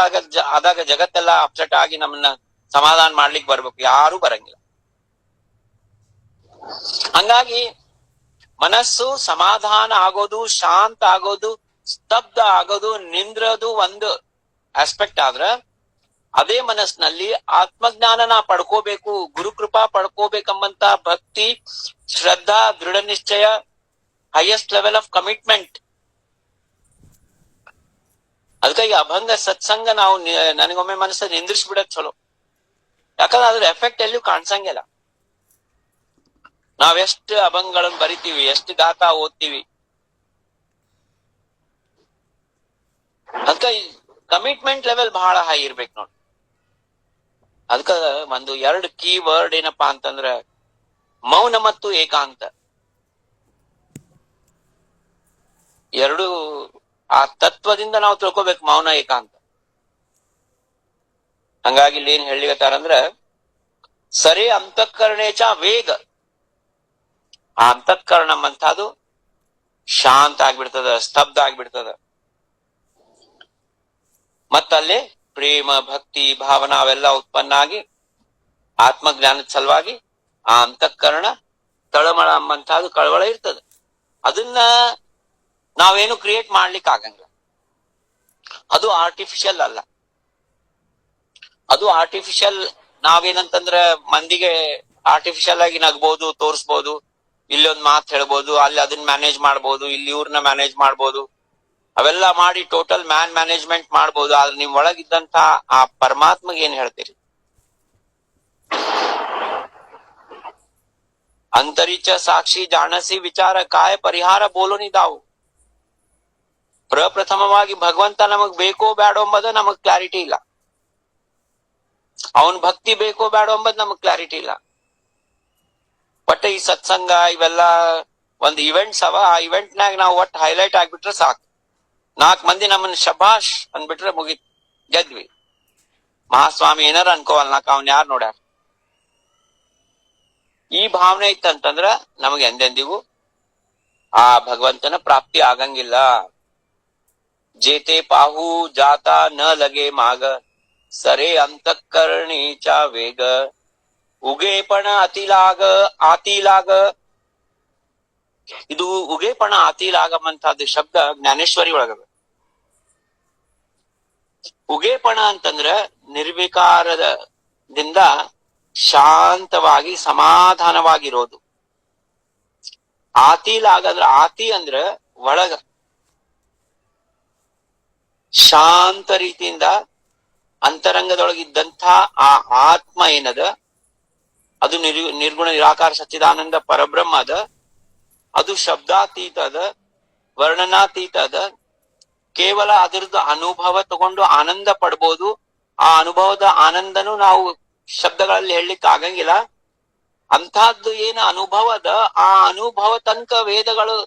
ಆದಾಗ ಜಗತ್ತೆಲ್ಲ ಅಪ್ಸೆಟ್ ಆಗಿ ನಮ್ಮನ್ನ ಸಮಾಧಾನ ಮಾಡ್ಲಿಕ್ಕೆ ಬರ್ಬೇಕು. ಯಾರು ಬರಂಗಿಲ್ಲ. ಹಂಗಾಗಿ ಮನಸ್ಸು ಸಮಾಧಾನ ಆಗೋದು, ಶಾಂತ ಆಗೋದು, ಸ್ತಬ್ಧ ಆಗೋದು, ನಿಂದ್ರೋದು ಒಂದು ಆಸ್ಪೆಕ್ಟ್ ಆದ್ರ, ಅದೇ ಮನಸ್ಸಿನಲ್ಲಿ ಆತ್ಮಜ್ಞಾನ ನಾ ಪಡ್ಕೋಬೇಕು, ಗುರುಕೃಪಾ ಪಡ್ಕೋಬೇಕಂಬಂತ ಭಕ್ತಿ, ಶ್ರದ್ಧಾ, ದೃಢ ನಿಶ್ಚಯ, ಹೈಯೆಸ್ಟ್ ಲೆವೆಲ್ ಆಫ್ ಕಮಿಟ್ಮೆಂಟ್. ಅದಕ್ಕಾಗಿ ಅಭಂಗ ಸತ್ಸಂಗ ನಾವು ನನಗೊಮ್ಮೆ ಮನಸ್ಸ ನಿಂದ್ರಿಸ್ಬಿಡೋದ್ ಚಲೋ. ಯಾಕಂದ್ರೆ ಅದ್ರ ಎಫೆಕ್ಟ್ ಎಲ್ಲಿಯೂ ಕಾಣಿಸಂಗಿಲ್ಲ. ನಾವೆಷ್ಟು ಅಭಂಗಗಳನ್ನು ಬರಿತೀವಿ, ಎಷ್ಟು ಗಾಥಾ ಓದ್ತೀವಿ, ಅದಕ್ಕ ಕಮಿಟ್ಮೆಂಟ್ ಲೆವೆಲ್ ಬಹಳ ಹೈ ಇರ್ಬೇಕು ನೋಡಿ. ಅದಕ್ಕ ಒಂದು 2 ಕೀ ವರ್ಡ್ ಏನಪ್ಪಾ ಅಂತಂದ್ರ ಮೌನ ಮತ್ತು ಏಕಾಂತ. ಎರಡು ಆ ತತ್ವದಿಂದ ನಾವು ತಿಳ್ಕೊಬೇಕು, ಮೌನ ಏಕಾಂತ. ಹಂಗಾಗಿ ಇಲ್ಲಿ ಏನ್ ಹೇಳಿಗತ್ತಾರಂದ್ರ ಸರಿ ಅಂತಃಕರಣೇಚ ವೇಗ. ಆ ಅಂತಃಕರಣ ಅಂತದು ಶಾಂತ ಆಗ್ಬಿಡ್ತದ, ಸ್ತಬ್ಧ ಆಗ್ಬಿಡ್ತದ. ಮತ್ತಲ್ಲಿ ಪ್ರೇಮ, ಭಕ್ತಿ, ಭಾವನಾ ಅವೆಲ್ಲ ಉತ್ಪನ್ನ ಆಗಿ ಆತ್ಮಜ್ಞಾನದ ಸಲುವಾಗಿ ಆ ಅಂತಃಕರಣ ತಳಮಳ ಎಂಬಂತಹದ್ದು ಕಳವಳ ಇರ್ತದ. ಅದನ್ನ ನಾವೇನು ಕ್ರಿಯೇಟ್ ಮಾಡ್ಲಿಕ್ಕೆ ಆಗಂಗಿಲ್ಲ. ಅದು ಆರ್ಟಿಫಿಷಿಯಲ್ ಅಲ್ಲ. ಅದು ಆರ್ಟಿಫಿಷಿಯಲ್ ನಾವೇನಂತಂದ್ರ ಮಂದಿಗೆ ಆರ್ಟಿಫಿಷಿಯಲ್ ಆಗಿ ನಗ್ಬೋದು, ತೋರಿಸ್ಬೋದು, ಇಲ್ಲೊಂದ್ ಮಾತು ಹೇಳ್ಬೋದು, ಅಲ್ಲಿ ಅದನ್ನ ಮ್ಯಾನೇಜ್ ಮಾಡ್ಬೋದು, ಇಲ್ಲಿ ಇವ್ರನ್ನ ಮ್ಯಾನೇಜ್ ಮಾಡ್ಬೋದು, ಅವೆಲ್ಲ ಮಾಡಿ ಟೋಟಲ್ ಮ್ಯಾನೇಜ್ಮೆಂಟ್ ಮಾಡ್ಬೋದು. ಆದ್ರೆ ನಿಮ್ ಒಳಗಿದ್ದಂತ ಆ ಪರಮಾತ್ಮಗೆ ಏನ್ ಹೇಳ್ತೀರಿ? ಅಂತರಿಚ ಸಾಕ್ಷಿ ಜಾಣಸಿ ವಿಚಾರ ಕಾಯ ಪರಿಹಾರ ಬೋಲೋನಿ ತಾವು. ಪ್ರಪ್ರಥಮವಾಗಿ ಭಗವಂತ ನಮಗ್ ಬೇಕೋ ಬೇಡೋ ಎಂಬುದ ನಮಗ್ ಕ್ಲಾರಿಟಿ ಇಲ್ಲ. ಅವನ್ ಭಕ್ತಿ ಬೇಕೋ ಬೇಡೋ ಎಂಬುದು ನಮಗ್ ಕ್ಲಾರಿಟಿ ಇಲ್ಲ. ಬಟ್ ಈ ಸತ್ಸಂಗ ಇವೆಲ್ಲ ಒಂದ್ ಇವೆಂಟ್ಸ್ ಅವ. ಆ ಇವೆಂಟ್ ನಾಗ ನಾವು ಒಟ್ಟು ಹೈಲೈಟ್ ಆಗ್ಬಿಟ್ರೆ ಸಾಕು. 4 ಮಂದಿ ನಮ್ಮನ್ನ ಶಬಾಷ್ ಅಂದ್ಬಿಟ್ರೆ ಮುಗಿತ್, ಗೆದ್ವಿ. ಮಹಾಸ್ವಾಮಿ ಏನಾರ ಅನ್ಕೋವಲ್, ಅವನ್ ಯಾರು ನೋಡ್ಯಾರ. ಈ ಭಾವನೆ ಇತ್ತಂತಂದ್ರ ನಮಗೆ ಎಂದೆಂದಿಗೂ ಆ ಭಗವಂತನ ಪ್ರಾಪ್ತಿ ಆಗಂಗಿಲ್ಲ. ಜೇತೆ ಪಾಹು ಜಾತ ನ ಲಗೆ ಮಾಗ ಸರೆ ಅಂತಃಕರಣೀಚ ವೇಗ ಉಗೇಪಣ ಅತಿಲಾಗ ಆತಿಲಾಗ. ಇದು ಉಗೇಪಣ ಆತಿಲಾಗಮಂತಹದ್ದು ಶಬ್ದ ಜ್ಞಾನೇಶ್ವರಿ ಒಳಗದ. ಉಗೇಪಣ ಅಂತಂದ್ರ ನಿರ್ವಿಕಾರದಿಂದ ಶಾಂತವಾಗಿ ಸಮಾಧಾನವಾಗಿರೋದು. ಆತಿಲಾಗ ಅಂದ್ರ, ಆತಿ ಅಂದ್ರ ಒಳಗ ಶಾಂತ ರೀತಿಯಿಂದ ಅಂತರಂಗದೊಳಗಿದ್ದಂಥ ಆ ಆತ್ಮ ಏನದ, ಅದು ನಿರ್ಗುಣ ನಿರಾಕಾರ ಸಚ್ಚಿದಾನಂದ ಪರಬ್ರಹ್ಮ ಅದ. ಅದು ಶಬ್ದಾತೀತ ಅದ, ವರ್ಣನಾತೀತ ಅದ. ಕೇವಲ ಅದರದ್ದು ಅನುಭವ ತಗೊಂಡು ಆನಂದ ಪಡ್ಬೋದು. ಆ ಅನುಭವದ ಆನಂದನು ನಾವು ಶಬ್ದಗಳಲ್ಲಿ ಹೇಳಲಿಕ್ಕೆ ಆಗಂಗಿಲ್ಲ. ಅಂತಹದ್ದು ಏನು ಅನುಭವದ, ಆ ಅನುಭವ ತನಕ ವೇದಗಳು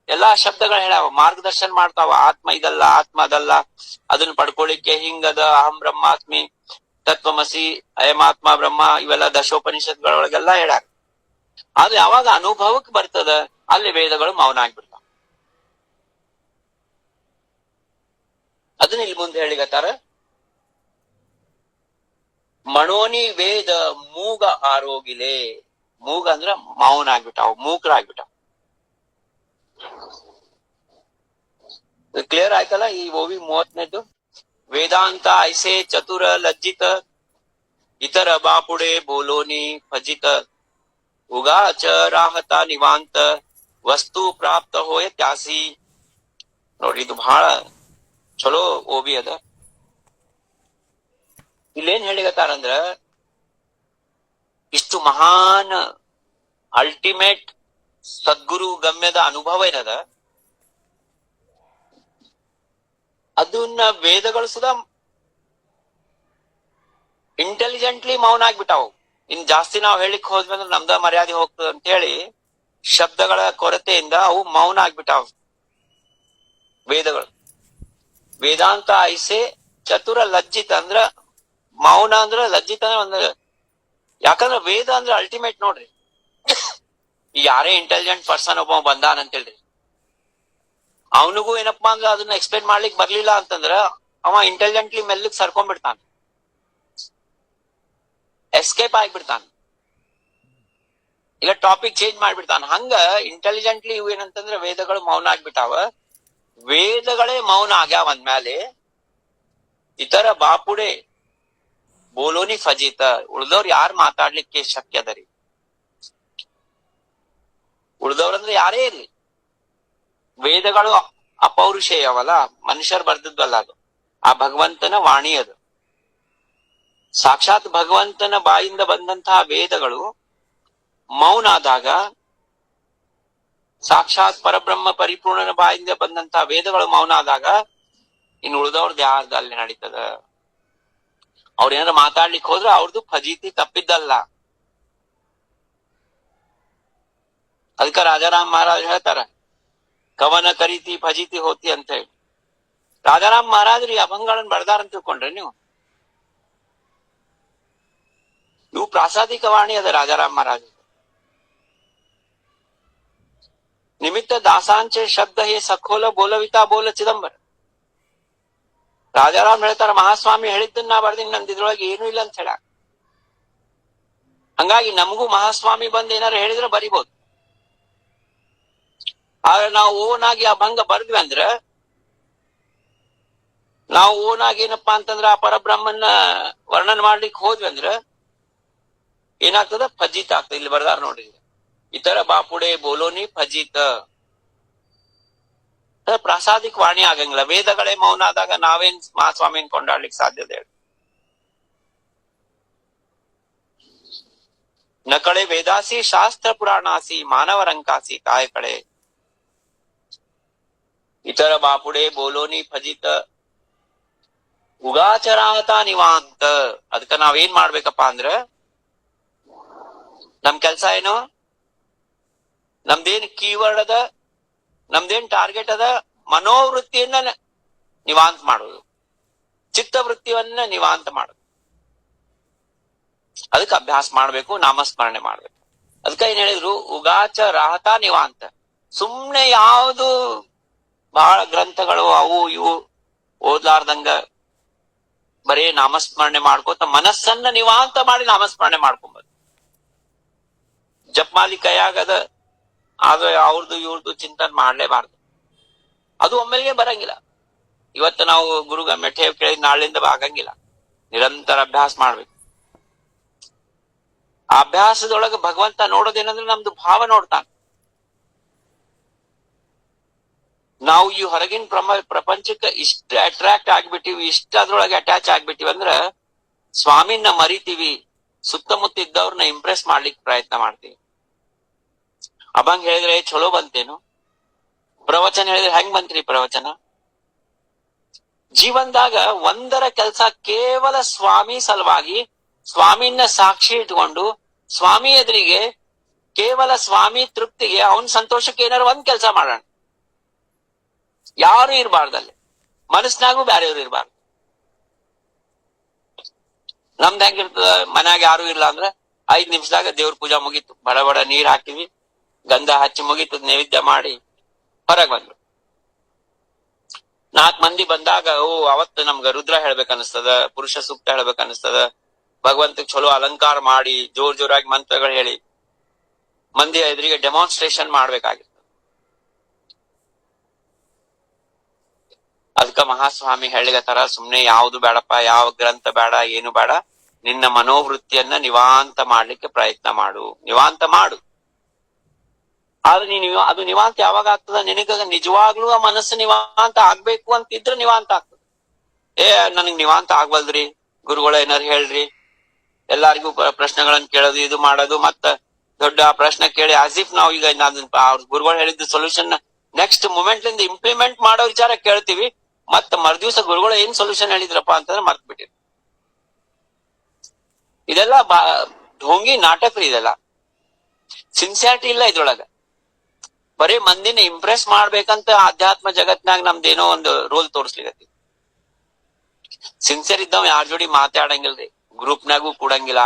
ಎಲ್ಲಾ ಶಬ್ದಗಳು ಹೇಳಾವ, ಮಾರ್ಗದರ್ಶನ ಮಾಡ್ತಾವ. ಆತ್ಮ ಇದಲ್ಲ, ಆತ್ಮ ಅದಲ್ಲ, ಅದನ್ನ ಪಡ್ಕೊಳ್ಳಿಕ್ಕೆ ಹಿಂಗದ, ಅಹಂ ಬ್ರಹ್ಮಾಸ್ಮಿ, ತತ್ವಮಸಿ, ಅಯಮಾತ್ಮ ಬ್ರಹ್ಮ, ಇವೆಲ್ಲ ದಶೋಪನಿಷತ್ಗಳೊಳಗೆಲ್ಲ ಹೇಳಾರ. ಆದ್ರೆ ಯಾವಾಗ ಅನುಭವಕ್ಕೆ ಬರ್ತದ ಅಲ್ಲಿ ವೇದಗಳು ಮೌನ ಆಗ್ಬಿಡ್ತಾವ. ಅದನ್ನ ಇಲ್ಲಿ ಮುಂದೆ ಹೇಳಿಗತ್ತಾರ. ಮಣೋನಿ ವೇದ ಮೂಗ ಆರೋಗಿಲೆ. ಮೂಗ ಅಂದ್ರ ಮೌನ ಆಗ್ಬಿಟ್ಟಾವ, ಮೂಕರಾಗ್ಬಿಟ್ಟಾವ. ಕ್ಲಿಯರ್ ಆಯ್ತಲ್ಲ ಈ ಓವಿ 30ನೇದು. ವೇದಾಂತ ಐಸೆ ಚತುರ ಲಜ್ಜಿತ ಇತರ ಬಾಪುಡೆ ಬೋಲೋನಿ ಫಜಿತ ಉಗಾಚ ರಾಹತ ನಿವಾಂತ ವಸ್ತು ಪ್ರಾಪ್ತ ಹೋಯ ತ್ಯಾಸಿ. ನೋಡ್ರಿ, ಇದು ಬಹಳ ಚಲೋ ಓಬಿ ಅದ. ಇಲ್ಲೇನ್ ಹೇಳಿಗತ್ತಾರಂದ್ರ, ಇಷ್ಟು ಮಹಾನ್ ಅಲ್ಟಿಮೇಟ್ ಸದ್ಗುರು ಗಮ್ಯದ ಅನುಭವ ಏನದ, ಅದನ್ನ ವೇದಗಳು ಸುಧಾ ಇಂಟೆಲಿಜೆಂಟ್ಲಿ ಮೌನ ಆಗ್ಬಿಟ್ಟಾವು. ಇನ್ ಜಾಸ್ತಿ ನಾವು ಹೇಳಿಕ್ ಹೋದ್ಮೇಲೆ ನಮ್ದ ಮರ್ಯಾದೆ ಹೋಗ್ತದ ಅಂತ ಹೇಳಿ ಶಬ್ದಗಳ ಕೊರತೆಯಿಂದ ಅವು ಮೌನ ಆಗ್ಬಿಟ್ಟಾವ ವೇದಗಳು. ವೇದಾಂತ ಐಸೆ ಚತುರ ಲಜ್ಜಿತ ಅಂದ್ರ ಮೌನ ಅಂದ್ರ, ಲಜ್ಜಿತ ಅಂದ್ರೆ ಒಂದು, ಯಾಕಂದ್ರ ವೇದ ಅಂದ್ರೆ ಅಲ್ಟಿಮೇಟ್. ನೋಡ್ರಿ, ಈ ಯಾರೇ ಇಂಟೆಲಿಜೆಂಟ್ ಪರ್ಸನ್ ಒಬ್ಬ ಬಂದಾನ ಅಂತ ಹೇಳ್ರಿ, ಅವನಿಗೂ ಏನಪ್ಪಾ ಅಂದ್ರ ಅದನ್ನ ಎಕ್ಸ್ಪ್ಲೇನ್ ಮಾಡ್ಲಿಕ್ ಬರ್ಲಿಲ್ಲ ಅಂತಂದ್ರ ಅವ ಇಂಟೆಲಿಜೆಂಟ್ಲಿ ಮೆಲ್ಲಕ್ ಸರ್ಕೊಂಡ್ಬಿಡ್ತಾನ, ಎಸ್ಕೇಪ್ ಆಗ್ಬಿಡ್ತಾನ, ಇಲ್ಲ ಟಾಪಿಕ್ ಚೇಂಜ್ ಮಾಡ್ಬಿಡ್ತಾನ. ಹಂಗ ಇಂಟೆಲಿಜೆಂಟ್ಲಿ ಇವು ಏನಂತಂದ್ರ ವೇದಗಳು ಮೌನ ಆಗ್ಬಿಟ್ಟಾವ. ವೇದಗಳೇ ಮೌನ ಆಗ್ಯಾವ ಅಂದ್ಮ್ಯಾಲೆ ಇತರ ಬಾಪುಡೆ ಬೋಲೋನಿ ಫಜಿತ, ಉಳ್ದವ್ರು ಯಾರು ಮಾತಾಡ್ಲಿಕ್ಕೆ ಶಕ್ಯ ಅದರಿ? ಉಳ್ದವ್ರಂದ್ರೆ ಯಾರೇ ಇರ್ಲಿ, ವೇದಗಳು ಅಪೌರುಷೇಯವಲ್ಲ, ಮನುಷ್ಯರು ಬರ್ದದ್ವಲ್ಲ, ಅದು ಆ ಭಗವಂತನ ವಾಣಿ. ಅದು ಸಾಕ್ಷಾತ್ ಭಗವಂತನ ಬಾಯಿಂದ ಬಂದಂತಹ ವೇದಗಳು ಮೌನ ಆದಾಗ, ಸಾಕ್ಷಾತ್ ಪರಬ್ರಹ್ಮ ಪರಿಪೂರ್ಣನ ಬಾಯಿಂದ ಬಂದಂತಹ ವೇದಗಳು ಮೌನ ಆದಾಗ ಇನ್ನು ಉಳಿದವ್ರದ್ದು ಯಾರ್ದು ಅಲ್ಲಿ ನಡೀತದ? ಅವ್ರ ಏನಾರ ಮಾತಾಡ್ಲಿಕ್ಕೆ ಹೋದ್ರೆ ಅವ್ರದ್ದು ಫಜೀತಿ ತಪ್ಪಿದ್ದಲ್ಲ. ಅದಕ್ಕ ರಾಜಾರಾಮ್ ಮಹಾರಾಜ್ ಹೇಳ್ತಾರ, ಕವನ ಕರೀತಿ ಫಜೀತಿ ಹೋತಿ ಅಂತ ಹೇಳಿ. ರಾಜಾರಾಮ್ ಮಹಾರಾಜ್ರಿ ಅಭಂಗಳನ್ನ ಬಡ್ದಾರ ಅಂತ ತಿಳ್ಕೊಂಡ್ರಿ ನೀವು? ಪ್ರಾಸಾದಿಕ ವಾಣಿ ಅದ ರಾಜಾರಾಮ್ ಮಹಾರಾಜ್. ನಿಮಿತ್ತ ದಾಸಾಂಚೆ ಶಬ್ದ ಹೇ ಸಖೋಲ ಬೋಲವಿತಾ ಬೋಲ ಚಿದಂಬರ. ರಾಜಾರಾಮ್ ಹೇಳ್ತಾರ, ಮಹಾಸ್ವಾಮಿ ಹೇಳಿದ್ದನ್ನ ನಾ ಬರ್ದಿನಿ, ನಂದು ಇದ್ರೊಳಗೆ ಏನು ಇಲ್ಲ ಅಂತ ಹೇಳ. ಹಂಗಾಗಿ ನಮಗೂ ಮಹಾಸ್ವಾಮಿ ಬಂದ್ ಏನಾರು ಹೇಳಿದ್ರೆ ಬರಿಬಹುದು. ಆದ್ರೆ ನಾವು ಓನಾಗಿ ಆ ಭಂಗ ಬರ್ದ್ವಿ ಅಂದ್ರ, ನಾವು ಓನಾಗಿ ಏನಪ್ಪಾ ಅಂತಂದ್ರ ಆ ಪರಬ್ರಹ್ಮನ್ನ ವರ್ಣನ್ ಮಾಡ್ಲಿಕ್ಕೆ ಹೋದ್ವಿ ಅಂದ್ರ ಏನಾಗ್ತದ? ಫಜಿತ ಆಗ್ತದೆ. ಇಲ್ಲಿ ಬರ್ದಾರ ನೋಡ್ರಿ, ಇತರ ಬಾಪುಡೆ ಬೋಲೋನಿ ಫಜಿತ. ಪ್ರಾಸಾದಿಕ ವಾಣಿ ಆಗಂಗಿಲ್ಲ. ವೇದಗಳೇ ಮೌನ ಆದಾಗ ನಾವೇನ್ ಮಹಾಸ್ವಾಮಿನ್ ಕೊಂಡಾಡ್ಲಿಕ್ಕೆ ಸಾಧ್ಯತೆ ಹೇಳಿ? ನ ಕಳೆ ವೇದಾಸಿ ಶಾಸ್ತ್ರ ಪುರಾಣಾಸಿ ಮಾನವರಂಕಾಸಿ ಕಾಯ ಕಳೆ. ಇತರ ಬಾಪುಡೆ ಬೋಲೋನಿ ಫಜಿತ ಉಗಾಚರಾತ ನಿವಾಂತ. ಅದಕ್ಕ ನಾವೇನ್ ಮಾಡ್ಬೇಕಪ್ಪಾ ಅಂದ್ರ, ನಮ್ ಕೆಲ್ಸ ಏನು? ನಮ್ದೇನ್ ಕೀವರ್ಡ್ ಅದ, ನಮ್ದೇನ್ ಟಾರ್ಗೆಟ್ ಅದ? ಮನೋವೃತ್ತಿಯನ್ನ ನಿವಾಂತ ಮಾಡುದು, ಚಿತ್ತವೃತ್ತಿಯನ್ನ ನಿವಾಂತ ಮಾಡುದು. ಅದಕ್ಕೆ ಅಭ್ಯಾಸ ಮಾಡ್ಬೇಕು, ನಾಮಸ್ಮರಣೆ ಮಾಡ್ಬೇಕು. ಅದಕ್ಕ ಏನ್ ಹೇಳಿದ್ರು? ಉಗಾಚ ರಾಹತ ನಿವಾಂತ. ಸುಮ್ನೆ ಯಾವುದು ಬಹಳ ಗ್ರಂಥಗಳು ಅವು ಇವು ಓದ್ಲಾರ್ದಂಗ ಬರೀ ನಾಮಸ್ಮರಣೆ ಮಾಡ್ಕೋತ ಮನಸ್ಸನ್ನ ನಿವಾಂತ ಮಾಡಿ ನಾಮಸ್ಮರಣೆ ಮಾಡ್ಕೊಂಬದು. ಜಪ್ಮಾಲಿ ಕೈಯಾಗದ, ಆದ್ರೆ ಅವ್ರದ್ದು ಇವ್ರದ್ದು ಚಿಂತನೆ ಮಾಡ್ಲೇಬಾರ್ದು. ಅದು ಒಮ್ಮೆಲ್ಗೆ ಬರಂಗಿಲ್ಲ. ಇವತ್ತು ನಾವು ಗುರುಗ ಮೆಠೆ ಕೇಳಿ ನಾಳಿಂದ ಆಗಂಗಿಲ್ಲ. ನಿರಂತರ ಅಭ್ಯಾಸ ಮಾಡ್ಬೇಕು. ಆ ಅಭ್ಯಾಸದೊಳಗೆ ಭಗವಂತ ನೋಡೋದೇನಂದ್ರೆ ನಮ್ದು ಭಾವ ನೋಡ್ತಾನೆ. ನಾವು ಈ ಹೊರಗಿನ ಪ್ರಪಂಚಕ್ಕೆ ಇಷ್ಟ ಅಟ್ರಾಕ್ಟ್ ಆಗ್ಬಿಟ್ಟಿವಿ, ಇಷ್ಟ ಅದ್ರೊಳಗೆ ಅಟ್ಯಾಚ್ ಆಗ್ಬಿಟ್ಟಿವಿ ಅಂದ್ರ ಸ್ವಾಮಿನ ಮರಿತೀವಿ, ಸುತ್ತಮುತ್ತ ಇದ್ದವ್ರನ್ನ ಇಂಪ್ರೆಸ್ ಮಾಡ್ಲಿಕ್ಕೆ ಪ್ರಯತ್ನ ಮಾಡ್ತೀವಿ. ಅಭಂಗ್ ಹೇಳಿದ್ರೆ ಚಲೋ ಬಂತೇನು? ಪ್ರವಚನ ಹೇಳಿದ್ರೆ ಹೆಂಗ್ ಬಂತ್ರಿ ಪ್ರವಚನ? ಜೀವನದಾಗ ಒಂದರ ಕೆಲಸ ಕೇವಲ ಸ್ವಾಮಿ ಸಲುವಾಗಿ, ಸ್ವಾಮಿನ ಸಾಕ್ಷಿ ಇಟ್ಕೊಂಡು ಸ್ವಾಮಿ ಎದುರಿಗೆ ಕೇವಲ ಸ್ವಾಮಿ ತೃಪ್ತಿಗೆ, ಅವನ್ ಸಂತೋಷಕ್ಕೆ ಏನಾರು ಒಂದ್ ಕೆಲಸ ಮಾಡೋಣ. ಯಾರು ಇರ್ಬಾರ್ದಲ್ಲಿ, ಮನಸ್ನಾಗೂ ಬ್ಯಾರೆಯವ್ರು ಇರ್ಬಾರ್ದು. ನಮ್ದು ಹೆಂಗಿರ್ತದ? ಮನ್ಯಾಗ ಯಾರು ಇಲ್ಲ ಅಂದ್ರ 5 ನಿಮಿಷದಾಗ ದೇವ್ರ ಪೂಜಾ ಮುಗೀತು, ಬಡ ಬಡ ನೀರ್ ಹಾಕಿವಿ, ಗಂಧ ಹಚ್ಚಿ ಮುಗೀತು, ನೈವೇದ್ಯ ಮಾಡಿ ಹೊರಗ್ ಬಂದ್ರು. 4 ಮಂದಿ ಬಂದಾಗ ಅವತ್ತು ನಮ್ಗ ರುದ್ರ ಹೇಳ್ಬೇಕ್ ಅನಿಸ್ತದ, ಪುರುಷ ಸೂಕ್ತ ಹೇಳ್ಬೇಕ್ ಅನಿಸ್ತದ, ಭಗವಂತಗ್ ಚಲೋ ಅಲಂಕಾರ ಮಾಡಿ ಜೋರ್ ಜೋರಾಗಿ ಮಂತ್ರಗಳು ಹೇಳಿ ಮಂದಿ ಎದುರಿಗೆ ಡೆಮಾನ್ಸ್ಟ್ರೇಷನ್ ಮಾಡ್ಬೇಕಾಗಿರ್ತದೆ. ಅದಕ್ಕ ಮಹಾಸ್ವಾಮಿ ಹೇಳಿಗತ್ತಾರ, ಸುಮ್ನೆ ಯಾವ್ದು ಬೇಡಪ್ಪ, ಯಾವ ಗ್ರಂಥ ಬೇಡ, ಏನು ಬೇಡ, ನಿನ್ನ ಮನೋವೃತ್ತಿಯನ್ನ ನಿವಾಂತ ಮಾಡ್ಲಿಕ್ಕೆ ಪ್ರಯತ್ನ ಮಾಡು, ನಿವಾಂತ ಮಾಡು. ಆದ್ರೆ ನೀನು ಅದು ನಿವಾಂತ ಯಾವಾಗ ಆಗ್ತದ? ನಿನಗ ನಿಜವಾಗ್ಲೂ ಆ ಮನಸ್ಸು ನಿವಾಂತ ಆಗ್ಬೇಕು ಅಂತಿದ್ರೆ ನಿವಾಂತ ಆಗ್ತದೆ. ನನಗ್ ನಿವಾಂತ ಆಗ್ವಲ್ದ್ರಿ, ಗುರುಗಳ ಏನಾರು ಹೇಳ್ರಿ, ಎಲ್ಲಾರಿಗೂ ಪ್ರಶ್ನೆಗಳನ್ನ ಕೇಳೋದು, ಇದು ಮಾಡೋದು, ಮತ್ತ ದೊಡ್ಡ ಪ್ರಶ್ನೆ ಕೇಳಿ ಆಸಿಫ್ ನಾವು ಈಗ ಗುರುಗಳು ಹೇಳಿದ್ದು ಸೊಲ್ಯೂಷನ್ ನೆಕ್ಸ್ಟ್ ಮೂಮೆಂಟ್ ಲಿಂದ ಇಂಪ್ಲಿಮೆಂಟ್ ಮಾಡೋ ವಿಚಾರ ಕೇಳ್ತೀವಿ, ಮತ್ತ ಮರ್ದಿವ್ಸ ಗುರುಗಳು ಏನ್ ಸೊಲ್ಯೂಷನ್ ಹೇಳಿದ್ರಪ್ಪ ಅಂತಂದ್ರೆ ಮರ್ತ್ ಬಿಟ್ಟಿರಿ. ಇದೆಲ್ಲ ಢೋಂಗಿ ನಾಟಕ ರೀ. ಇದೆಲ್ಲ ಸಿನ್ಸಿಯಾರಿಟಿ ಇಲ್ಲ ಇದ್ರೊಳಗ. ಬರೀ ಮಂದಿನ ಇಂಪ್ರೆಸ್ ಮಾಡ್ಬೇಕಂತ ಆಧ್ಯಾತ್ಮ ಜಗತ್ನಾಗ ನಮ್ದೇನೋ ಒಂದು ರೋಲ್ ತೋರಿಸ್ಲಿಕ್ಕೆ. ಸಿನ್ಸಿಯರ್ ಇದ್ದವ ಯಾರ ಜೋಡಿ ಮಾತಾಡಂಗಿಲ್ರಿ, ಗ್ರೂಪ್ನಾಗೂ ಕೂಡಂಗಿಲ್ಲ,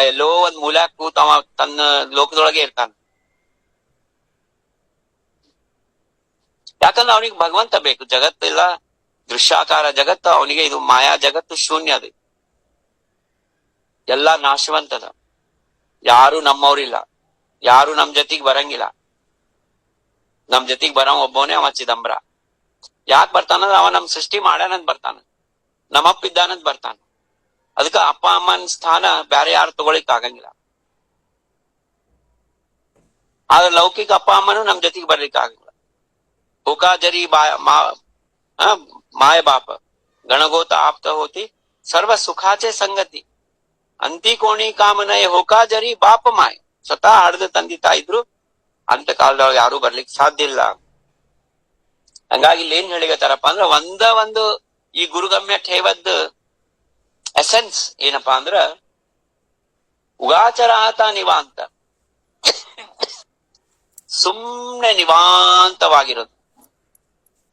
ಎಲ್ಲೋ ಒಂದ್ ಮೂಲ್ಯಾಗ ಕೂತ ಅವ ತನ್ನ ಲೋಕದೊಳಗೆ ಇರ್ತಾನ. ಯಾಕಂದ್ರೆ ಅವನಿಗೆ ಭಗವಂತ ಬೇಕು. ಜಗತ್ತಿಲ್ಲ, ದೃಶ್ಯಾಕಾರ ಜಗತ್ತು ಅವನಿಗೆ, ಇದು ಮಾಯಾ ಜಗತ್ತು ಶೂನ್ಯ. ಅದು ಎಲ್ಲಾ ನಾಶವಂತದ. ಯಾರು ನಮ್ಮವ್ರಿಲ್ಲ, ಯಾರು ನಮ್ ಜೊತೆಗ್ ಬರಂಗಿಲ್ಲ. ನಮ್ ಜೊತೆಗ್ ಬರವ ಒಬ್ಬವನೇ, ಅವ ಚಿದಂಬರ. ಯಾಕೆ ಬರ್ತಾನಂದ್ರ ಅವ ನಮ್ ಸೃಷ್ಟಿ ಮಾಡ್ಯಾನಂತ ಬರ್ತಾನ, ನಮ್ಮಪ್ಪ ಇದ್ದಾನಂತ ಬರ್ತಾನ. ಅದಕ್ಕ ಅಪ್ಪ ಅಮ್ಮನ ಸ್ಥಾನ ಬ್ಯಾರೆ ಯಾರು ತಗೊಳಿಕ್ ಆಗಂಗಿಲ್ಲ. ಆದ್ರೆ ಲೌಕಿಕ ಅಪ್ಪ ಅಮ್ಮನು ನಮ್ ಜೊತೆಗೆ ಬರ್ಲಿಕ್ಕೆ ಆಗಂಗಿಲ್ಲ. ಹೋಕಾ ಜರಿ ಮಾಯ ಬಾಪ ಗಣಗೋತ ಆಪ್ತ ಹೋತಿ ಸರ್ವ ಸುಖಾಚೆ ಸಂಗತಿ ಅಂತಿ ಕೋಣಿ ಕಾಮನಯ ಹೋಕಾ ಜರಿ ಬಾಪ ಮಾಯ. ಸ್ವತಃ ಹಡ್ದ ತಂದಿ ತಾಯಿದ್ರು ಅಂತ ಕಾಲದೊಳಗೆ ಯಾರು ಬರ್ಲಿಕ್ಕೆ ಸಾಧ್ಯ ಇಲ್ಲ. ಹಂಗಾಗಿ ಇಲ್ಲಿ ಏನ್ ಹೇಳಿಗತ್ತಾರಪ್ಪ ಅಂದ್ರ, ಒಂದು ಈ ಗುರುಗಮ್ಯ ಠೇವದ್ ಎಸೆನ್ಸ್ ಏನಪ್ಪಾ ಅಂದ್ರ ಉಗಾಚರಾತ ನಿವಾಂತ, ಸುಮ್ನೆ ನಿವಾಂತವಾಗಿರೋದು.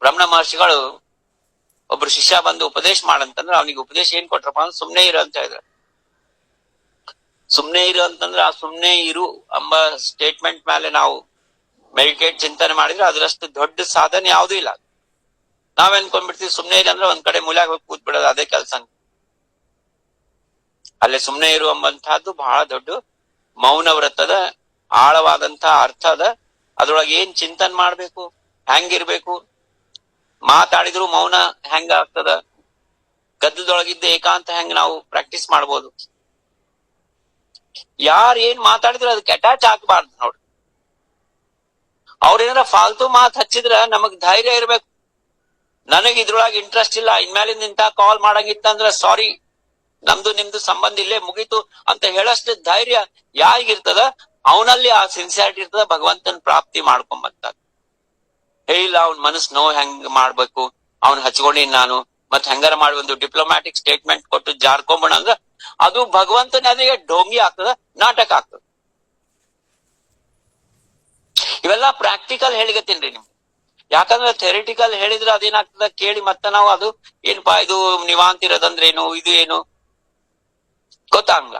ಬ್ರಹ್ಮ ಮಹರ್ಷಿಗಳು ಒಬ್ರು ಶಿಷ್ಯ ಬಂದು ಉಪದೇಶ ಮಾಡಂತಂದ್ರೆ ಅವನಿಗೆ ಉಪದೇಶ ಏನ್ ಕೊಟ್ರಪ್ಪ ಅಂದ್ರೆ ಸುಮ್ನೆ ಇರೋ ಅಂತ ಹೇಳಿದ್ರು. ಸುಮ್ನೆ ಇರು ಅಂತಂದ್ರೆ ಆ ಸುಮ್ನೆ ಇರು ಎಂಬ ಸ್ಟೇಟ್ಮೆಂಟ್ ಮೇಲೆ ನಾವು ಮೆಡಿಟೇಟ್ ಚಿಂತನೆ ಮಾಡಿದ್ರೆ ಅದರಷ್ಟು ದೊಡ್ಡ ಸಾಧನೆ ಯಾವುದೂ ಇಲ್ಲ. ನಾವ್ ಅನ್ಕೊಂಡ್ಬಿಡ್ತೀವಿ ಸುಮ್ನೆ ಇರಿ ಅಂದ್ರೆ ಒಂದ್ ಕಡೆ ಮೂಲ್ಯಾಗ ಹೋಗಿ ಕೂತ್ ಬಿಡೋದು ಅದೇ ಕೆಲಸ. ಅಲ್ಲೇ ಸುಮ್ನೆ ಇರು ಎಂಬಂತಹದ್ದು ಬಹಳ ದೊಡ್ಡ ಮೌನ ವ್ರತದ ಆಳವಾದಂತಹ ಅರ್ಥ ಅದ. ಅದ್ರೊಳಗೆ ಏನ್ ಚಿಂತನೆ ಮಾಡ್ಬೇಕು, ಹೆಂಗಿರ್ಬೇಕು, ಮಾತಾಡಿದ್ರು ಮೌನ ಹೆಂಗ ಆಗ್ತದ, ಗದ್ದಲದೊಳಗಿದ್ದ ಏಕಾಂತ ಹೆಂಗ್ ನಾವು ಪ್ರಾಕ್ಟೀಸ್ ಮಾಡ್ಬೋದು. ಯಾರ್ ಏನ್ ಮಾತಾಡಿದ್ರು ಅದಕ್ಕೆ ಅಟ್ಯಾಚ್ ಆಗ್ಬಾರ್ದು ನೋಡ್ರಿ. ಅವ್ರೇನಾರ ಫಾಲ್ತು ಮಾತ್ ಹಚ್ಚಿದ್ರ ನಮಗ್ ಧೈರ್ಯ ಇರ್ಬೇಕು. ನನಗ್ ಇದ್ರೊಳಗೆ ಇಂಟ್ರೆಸ್ಟ್ ಇಲ್ಲ, ಇನ್ಮೇಲಿಂದ ಇಂತ ಕಾಲ್ ಮಾಡಂಗಿತ್ತಂದ್ರ ಸಾರಿ, ನಮ್ದು ನಿಮ್ದು ಸಂಬಂಧ ಇಲ್ಲೇ ಮುಗೀತು ಅಂತ ಹೇಳಷ್ಟು ಧೈರ್ಯ ಯಾರಿಗಿರ್ತದ ಅವನಲ್ಲಿ ಆ ಸಿನ್ಸಿಯಾರಿಟಿ ಇರ್ತದ. ಭಗವಂತನ ಪ್ರಾಪ್ತಿ ಮಾಡ್ಕೊಂಬಂತ ಇಲ್ಲ ಅವ್ನ ಮನಸ್ ನೋವು ಹೆಂಗ್ ಮಾಡ್ಬೇಕು, ಅವ್ನ್ ಹಚ್ಕೊಂಡಿನ್ ನಾನು ಮತ್ ಹೆಂಗಾರ ಮಾಡಿ ಒಂದು ಡಿಪ್ಲೊಮ್ಯಾಟಿಕ್ ಸ್ಟೇಟ್ಮೆಂಟ್ ಕೊಟ್ಟು ಜಾರ್ಕೊಂಬಿಡ ಅಂದ್ರ ಅದು ಭಗವಂತನ ಅದಕ್ಕೆ ಢೋಂಗಿ ಆಗ್ತದ, ನಾಟಕ ಆಗ್ತದ. ಇವೆಲ್ಲ ಪ್ರಾಕ್ಟಿಕಲ್ ಹೇಳಿಗತ್ತೀನ್ರಿ ನಿಮ್ಗೆ. ಯಾಕಂದ್ರೆ ಥೆರಿಟಿಕಲ್ ಹೇಳಿದ್ರೆ ಅದೇನಾಗ್ತದ ಕೇಳಿ ಮತ್ತೆ ನಾವು ಅದು ಏನಪ್ಪಾ ಇದು ನಿವಾಂತಿರೋದಂದ್ರೇನು, ಇದು ಏನು ಗೊತ್ತಾಗಲ್ಲ.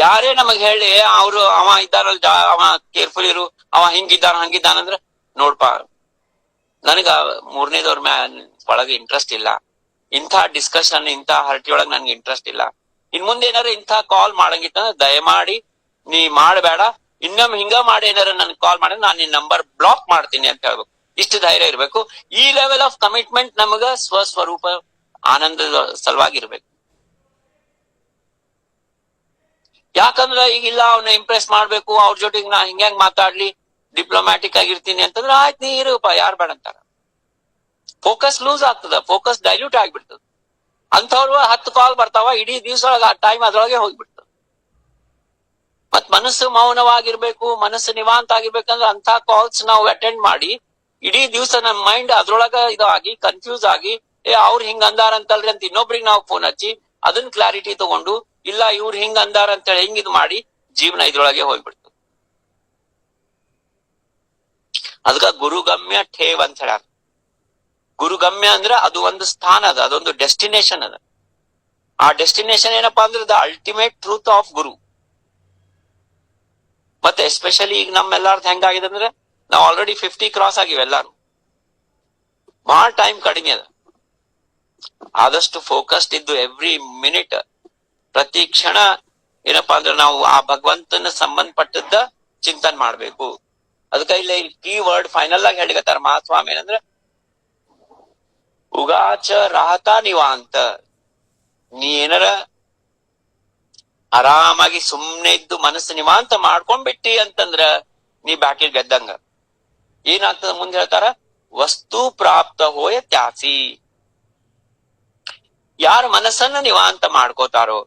ಯಾರೇ ನಮಗ್ ಹೇಳಿ ಅವ್ರು ಅವ ಇದ್ದಾನಲ್ಲ ಅವ ಕೇರ್ಫುಲ್ ಇರು, ಅವ ಹಿಂಗಿದ್ದಾನ ಹಂಗಿದ್ದಾನಂದ್ರ ನೋಡ್ಪಾ ನನಗ ಮೂರನೇದವ್ರ ಒಳಗೆ ಇಂಟ್ರೆಸ್ಟ್ ಇಲ್ಲ, ಇಂಥ ಡಿಸ್ಕಷನ್ ಇಂಥ ಹರಟಿ ಒಳಗ್ ನನ್ಗೆ ಇಂಟ್ರೆಸ್ಟ್ ಇಲ್ಲ. ಇನ್ ಮುಂದೆ ಏನಾರ ಇಂಥ ಕಾಲ್ ಮಾಡಂಗಿತ್ತಂದ್ರ ದಯಮಾಡಿ ನೀ ಮಾಡಬೇಡ, ಇನ್ನೊಮ್ಮೆ ಹಿಂಗ ಮಾಡಿ ಏನಾರ ನನ್ ಕಾಲ್ ಮಾಡಿದ್ರೆ ನಾನು ನಿನ್ ನಂಬರ್ ಬ್ಲಾಕ್ ಮಾಡ್ತೀನಿ ಅಂತ ಹೇಳ್ಬೇಕು. ಇಷ್ಟು ಧೈರ್ಯ ಇರ್ಬೇಕು. ಈ ಲೆವೆಲ್ ಆಫ್ ಕಮಿಟ್ಮೆಂಟ್ ನಮಗ ಸ್ವಸ್ವರೂಪ ಆನಂದದ ಸಲುವಾಗಿರ್ಬೇಕು. ಯಾಕಂದ್ರ ಈಗಿಲ್ಲ ಅವನ್ನ ಇಂಪ್ರೆಸ್ ಮಾಡ್ಬೇಕು, ಅವ್ರ ಜೊತೆಗೆ ನಾ ಹಿಂಗ್ಯಾಂಗ್ ಮಾತಾಡ್ಲಿ, ಡಿಪ್ಲೊಮ್ಯಾಟಿಕ್ ಆಗಿರ್ತೀನಿ ಅಂತಂದ್ರೆ ಆಯ್ತು ನೀ ಇರುಪ್ಪ, ಯಾರು ಬೇಡ ಅಂತಾರ. ಫೋಕಸ್ ಲೂಸ್ ಆಗ್ತದ, ಫೋಕಸ್ ಡೈಲ್ಯೂಟ್ ಆಗ್ಬಿಡ್ತದ. ಅಂಥವ್ರು 10 ಕಾಲ್ ಬರ್ತಾವ, ಇಡೀ ದಿವ್ಸ ಒಳಗ ಆ ಟೈಮ್ ಅದ್ರೊಳಗೆ ಹೋಗ್ಬಿಡ್ತದ. ಮತ್ ಮನಸ್ಸು ಮೌನವಾಗಿರ್ಬೇಕು, ಮನಸ್ಸು ನಿವಾಂತ ಆಗಿರ್ಬೇಕಂದ್ರೆ ಅಂತ ಕಾಲ್ಸ್ ನಾವು ಅಟೆಂಡ್ ಮಾಡಿ ಇಡೀ ದಿವ್ಸ ನಮ್ ಮೈಂಡ್ ಅದ್ರೊಳಗ ಇದಾಗಿ ಕನ್ಫ್ಯೂಸ್ ಆಗಿ ಅವ್ರು ಹಿಂಗ್ ಅಂದಾರ ಅಂತಲ್ರಿ ಅಂತ ಇನ್ನೊಬ್ರಿಗೆ ನಾವು ಫೋನ್ ಹಚ್ಚಿ ಅದನ್ನ ಕ್ಲಾರಿಟಿ ತಗೊಂಡು ಇಲ್ಲ ಇವ್ರು ಹಿಂಗ್ ಅಂದಾರ ಅಂತೇಳಿ ಹಿಂಗ್ ಇದು ಮಾಡಿ ಜೀವನ ಇದ್ರೊಳಗೆ ಹೋಗ್ಬಿಡ್ತದೆ. ಅದಕ್ಕ ಗುರುಗಮ್ಯ ಠೇವ್ ಅಂತ ಹೇಳ್ಯಾರ. ಗುರುಗಮ್ಯ ಅಂದ್ರೆ ಅದು ಒಂದು ಸ್ಥಾನ ಅದ, ಅದೊಂದು ಡೆಸ್ಟಿನೇಷನ್ ಅದ. ಆ ಡೆಸ್ಟಿನೇಷನ್ ಏನಪ್ಪಾ ಅಂದ್ರೆ ದ ಅಲ್ಟಿಮೇಟ್ ಟ್ರೂತ್ ಆಫ್ ಗುರು. ಮತ್ತೆ ಎಸ್ಪೆಷಲಿ ಈಗ ನಮ್ಮೆಲ್ಲಾರ್ದು ಹೆಂಗಾಗಿದೆ ಅಂದ್ರೆ ನಾವು ಆಲ್ರೆಡಿ 50 ಕ್ರಾಸ್ ಆಗಿವೆ ಎಲ್ಲಾರು, ಬಹಳ ಟೈಮ್ ಕಡಿಮೆ ಅದ. ಆದಷ್ಟು ಫೋಕಸ್ಡ್ ಇದ್ದು ಎವ್ರಿ ಮಿನಿಟ್ ಪ್ರತಿ ಕ್ಷಣ ಏನಪ್ಪಾ ಅಂದ್ರೆ ನಾವು ಆ ಭಗವಂತನ ಸಂಬಂಧಪಟ್ಟದ್ದ ಚಿಂತನೆ ಮಾಡ್ಬೇಕು. ಅದಕ್ಕ ಇಲ್ಲಿ ಕೀ ವರ್ಡ್ ಫೈನಲ್ ಆಗಿ ಹೇಳಿಗತ್ತಾರ ಮಹಾಸ್ವಾಮಿ ಏನಂದ್ರೆ ಉಗಾಚ ರಾಹತಾ ನಿವಾಂತ. ನೀ ಏನಾರ ಆರಾಮಾಗಿ ಸುಮ್ನೆ ಇದ್ದು ಮನಸ್ಸು ನಿವಾಂತ ಮಾಡ್ಕೊಂಡ್ಬಿಟ್ಟಿ ಅಂತಂದ್ರ ನೀ ಬ್ಯಾಟಿಲ್ ಗೆದ್ದಂಗ. ಏನಾಗ್ತದ ಮುಂದೆ ಹೇಳ್ತಾರ, ವಸ್ತು ಪ್ರಾಪ್ತ ಹೋಯ ತ್ಯಾಸಿ. ಯಾರ ಮನಸ್ಸನ್ನ ನಿವಾಂತ ಮಾಡ್ಕೋತಾರೋ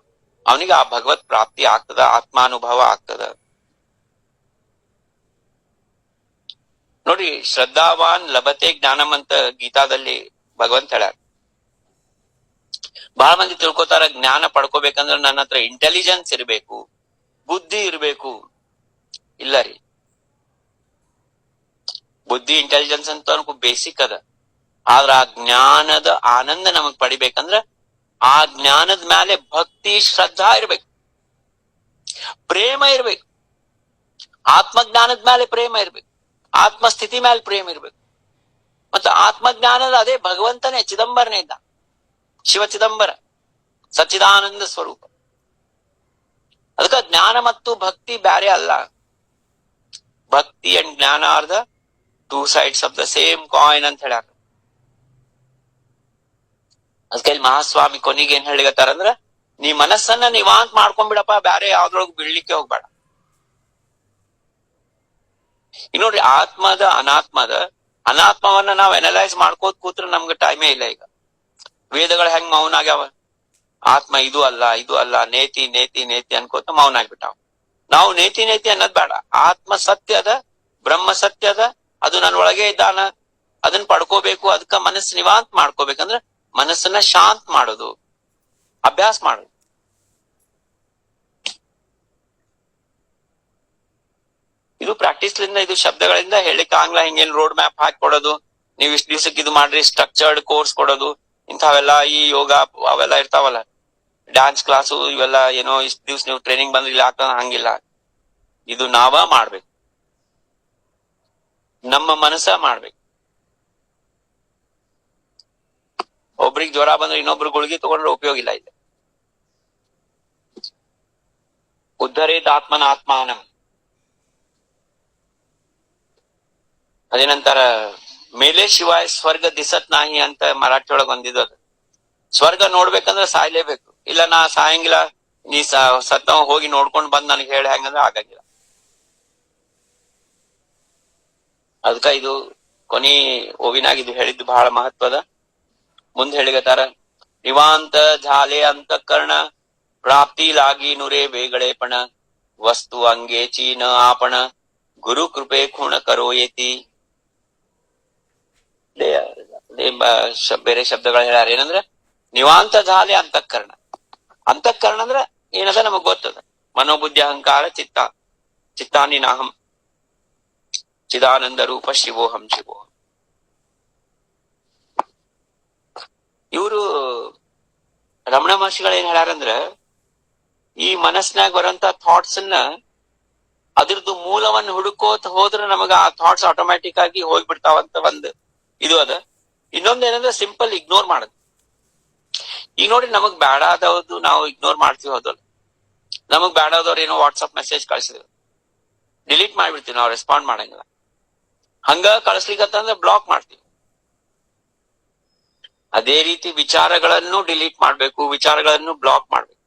ಅವನಿಗೆ ಆ ಭಗವತ್ ಪ್ರಾಪ್ತಿ ಆಗ್ತದ, ಆತ್ಮಾನುಭವ ಆಗ್ತದ. ನೋಡಿ, ಶ್ರದ್ಧಾವಾನ್ ಲಭತೆ ಜ್ಞಾನಂ ಅಂತ ಗೀತಾದಲ್ಲಿ ಭಗವಂತ ಹೇಳ್ಯಾರ. ಬಹಳ ಮಂದಿ ತಿಳ್ಕೊತಾರ ಜ್ಞಾನ ಪಡ್ಕೋಬೇಕಂದ್ರ ನನ್ನ ಹತ್ರ ಇಂಟೆಲಿಜೆನ್ಸ್ ಇರ್ಬೇಕು, ಬುದ್ಧಿ ಇರ್ಬೇಕು. ಇಲ್ಲ ರೀ, ಬುದ್ಧಿ ಇಂಟೆಲಿಜೆನ್ಸ್ ಅಂತ ಬೇಸಿಕ್ ಅದ. ಆದ್ರ ಆ ಜ್ಞಾನದ ಆನಂದ ನಮಗ್ ಪಡಿಬೇಕಂದ್ರ ಆ ಜ್ಞಾನದ ಮೇಲೆ ಭಕ್ತಿ ಶ್ರದ್ಧಾ ಇರ್ಬೇಕು, ಪ್ರೇಮ ಇರ್ಬೇಕು. ಆತ್ಮಜ್ಞಾನದ ಮೇಲೆ ಪ್ರೇಮ ಇರ್ಬೇಕು, ಆತ್ಮಸ್ಥಿತಿ ಮೇಲೆ ಪ್ರೇಮ ಇರ್ಬೇಕು. ಮತ್ತ ಆತ್ಮಜ್ಞಾನದ ಅದೇ ಭಗವಂತನೇ, ಚಿದಂಬರನೇ ಇದ್ದ, ಶಿವ ಚಿದಂಬರ ಸಚ್ಚಿದಾನಂದ ಸ್ವರೂಪ. ಅದಕ್ಕ ಜ್ಞಾನ ಮತ್ತು ಭಕ್ತಿ ಬ್ಯಾರೆ ಅಲ್ಲ. ಭಕ್ತಿ ಅಂಡ್ ಜ್ಞಾನ are the 2 sides of the same coin ಅಂತ ಹೇಳ್ಯಾರ. ಅದಕ್ಕೆ ಮಹಾಸ್ವಾಮಿ ಕೊನೆಗೆ ಏನ್ ಹೇಳಿಗತ್ತಾರಂದ್ರ, ನೀ ಮನಸ್ಸನ್ನ ನಿವಾಂತ ಮಾಡ್ಕೊಂಡ್ಬಿಡಪ್ಪ, ಬ್ಯಾರೆ ಯಾವ್ದ್ರೊಳಗ್ ಬೀಳ್ಲಿಕ್ಕೆ ಹೋಗ್ಬೇಡ. ಈಗ ನೋಡ್ರಿ, ಅನಾತ್ಮವನ್ನ ನಾವ್ ಅನಲೈಸ್ ಮಾಡ್ಕೋತ ಕೂತ್ರೆ ನಮ್ಗೆ ಟೈಮೇ ಇಲ್ಲ. ಈಗ ವೇದಗಳು ಹೆಂಗ್ ಮೌನ ಆಗ್ಯಾವ, ಆತ್ಮ ಇದು ಅಲ್ಲ ಇದು ಅಲ್ಲ, ನೇತಿ ನೇತಿ ನೇತಿ ಅನ್ಕೋತ ಮೌನ ಆಗ್ಬಿಟ್ಟಾವ. ನಾವು ನೇತಿ ನೇತಿ ಅನ್ನೋದ್ ಬೇಡ. ಆತ್ಮ ಸತ್ಯ ಅದ, ಬ್ರಹ್ಮ ಸತ್ಯ ಅದ, ಅದು ನನ್ನ ಒಳಗೆ ಇದ್ದಾನ, ಅದನ್ನ ಪಡ್ಕೋಬೇಕು. ಅದಕ್ಕ ಮನಸ್ಸು ನಿವಾಂತ ಮಾಡ್ಕೋಬೇಕಂದ್ರ ಮನಸ್ಸನ್ನ ಶಾಂತ ಮಾಡೋದು, ಅಭ್ಯಾಸ ಮಾಡೋದು. ಇದು ಪ್ರಾಕ್ಟೀಸ್ಲಿಂದ, ಇದು ಶಬ್ದಗಳಿಂದ ಹೇಳಿಕ್ ಆಗ್ಲ. ಹಿಂಗೇನ್ ರೋಡ್ ಮ್ಯಾಪ್ ಹಾಕಿ ಕೊಡೋದು, ನೀವ್ ಇಷ್ಟ ದಿವ್ಸಕ್ಕೆ ಇದು ಮಾಡ್ರಿ ಸ್ಟ್ರಕ್ಚರ್ಡ್ ಕೋರ್ಸ್ ಕೊಡೋದು, ಇಂಥವೆಲ್ಲ ಈ ಯೋಗ ಅವೆಲ್ಲ ಇರ್ತಾವಲ್ಲ, ಡ್ಯಾನ್ಸ್ ಕ್ಲಾಸು ಇವೆಲ್ಲ ಏನೋ ಇಷ್ಟ ದಿವ್ಸ ನೀವು ಟ್ರೈನಿಂಗ್ ಬಂದ್ರೆ ಇಲ್ಲಿ ಆಗ್ತದ, ಹಂಗಿಲ್ಲ. ಇದು ನಾವ ಮಾಡ್ಬೇಕು, ನಮ್ಮ ಮನಸ್ಸ ಮಾಡ್ಬೇಕು. ಒಬ್ರಿಗೆ ಜ್ವರ ಬಂದ್ರೆ ಇನ್ನೊಬ್ರು ಗುಳಿಗೆ ತಗೊಂಡ್ರೆ ಉಪಯೋಗ ಇಲ್ಲ. ಇದೆ ಉದ್ಧರೇತ್ ಆತ್ಮನ ಆತ್ಮಾನಂ. ಅದೇನಂತಾರ, ಮೇಲೆ ಶಿವಾಯ ಸ್ವರ್ಗ ದಿಸತ್ ನಾಹಿ ಅಂತ ಮರಾಠಿ ಒಳಗ್ ಒಂದಿದ್ದು. ಅದು ಸ್ವರ್ಗ ನೋಡ್ಬೇಕಂದ್ರೆ ಸಾಯ್ಲೇಬೇಕು, ಇಲ್ಲ ನಾ ಸಾಯಂಗಿಲ್ಲ, ನೀ ಸತ್ತವ ಹೋಗಿ ನೋಡ್ಕೊಂಡ್ ಬಂದ್ ನನಗೆ ಹೇಳಿ ಹೆಂಗಂದ್ರೆ ಆಗಂಗಿಲ್ಲ. ಅದಕ್ಕ ಇದು ಕೊನಿ ಓವಿನಾಗ ಇದು ಹೇಳಿದ್ದು ಬಹಳ ಮಹತ್ವದ. ಮುಂದೆ ಹೇಳಿಗತಾರ, ನಿವಾಂತ ಝಾಲೆ ಅಂತಃಕರಣ ಪ್ರಾಪ್ತಿ ಲಾಗಿ ನುರೇ ಬೇಗಳೆಪಣ ವಸ್ತು ಅಂಗೆ ಚೀನ ಆಪಣ ಗುರು ಕೃಪೆ ಖುಣ ಕರೋಯೇತಿ. ಬೇರೆ ಶಬ್ದಗಳು ಹೇಳ್ಯಾರ. ಏನಂದ್ರ ನಿವಾಂತ ಝಾಲೆ ಅಂತಃಕರಣ. ಅಂತಃಕರಣ ಅಂದ್ರ ಏನದ ನಮಗ್ ಗೊತ್ತದ. ಮನೋಬುದ್ಧಿ ಅಹಂಕಾರ ಚಿತ್ತ, ಚಿತ್ತಾನಿ ನಾಹಂ ಚಿದಾನಂದ ರೂಪ ಶಿವೋಹಂ ಶಿವೋಹಂ. ಇವರು ರಮಣ ಮಹರ್ಷಿಗಳು ಏನ್ ಹೇಳ್ಯಾರಂದ್ರ, ಈ ಮನಸ್ಸಿನಾಗ ಬರುವಂತ ಥಾಟ್ಸ್ ಅನ್ನ ಅದ್ರದ್ದು ಮೂಲವನ್ನು ಹುಡುಕೋತ ಹೋದ್ರೆ ನಮಗ ಆ ಥಾಟ್ಸ್ ಆಟೋಮ್ಯಾಟಿಕ್ ಆಗಿ ಹೋಗ್ಬಿಡ್ತಾವಂತ ಒಂದು ಇದು ಅದ. ಇನ್ನೊಂದೇನಂದ್ರೆ ಸಿಂಪಲ್ ಇಗ್ನೋರ್ ಮಾಡೋದು. ಈಗ ನೋಡಿ, ನಮಗ್ ಬೇಡ ಆದವ್ದು ನಾವು ಇಗ್ನೋರ್ ಮಾಡ್ತೀವಿ, ಹೋದಲ್ಲ. ನಮಗ್ ಬೇಡ ಆದವ್ರು ಏನೋ ವಾಟ್ಸಪ್ ಮೆಸೇಜ್ ಕಳ್ಸಿದ್ರು, ಡಿಲೀಟ್ ಮಾಡ್ಬಿಡ್ತೀವಿ, ನಾವು ರೆಸ್ಪಾಂಡ್ ಮಾಡಂಗಿಲ್ಲ. ಹಂಗ ಕಳಿಸ್ಲಿಕ್ಕಂತಂದ್ರೆ ಬ್ಲಾಕ್ ಮಾಡ್ತೀವಿ. ಅದೇ ರೀತಿ ವಿಚಾರಗಳನ್ನು ಡಿಲೀಟ್ ಮಾಡ್ಬೇಕು, ವಿಚಾರಗಳನ್ನು ಬ್ಲಾಕ್ ಮಾಡ್ಬೇಕು.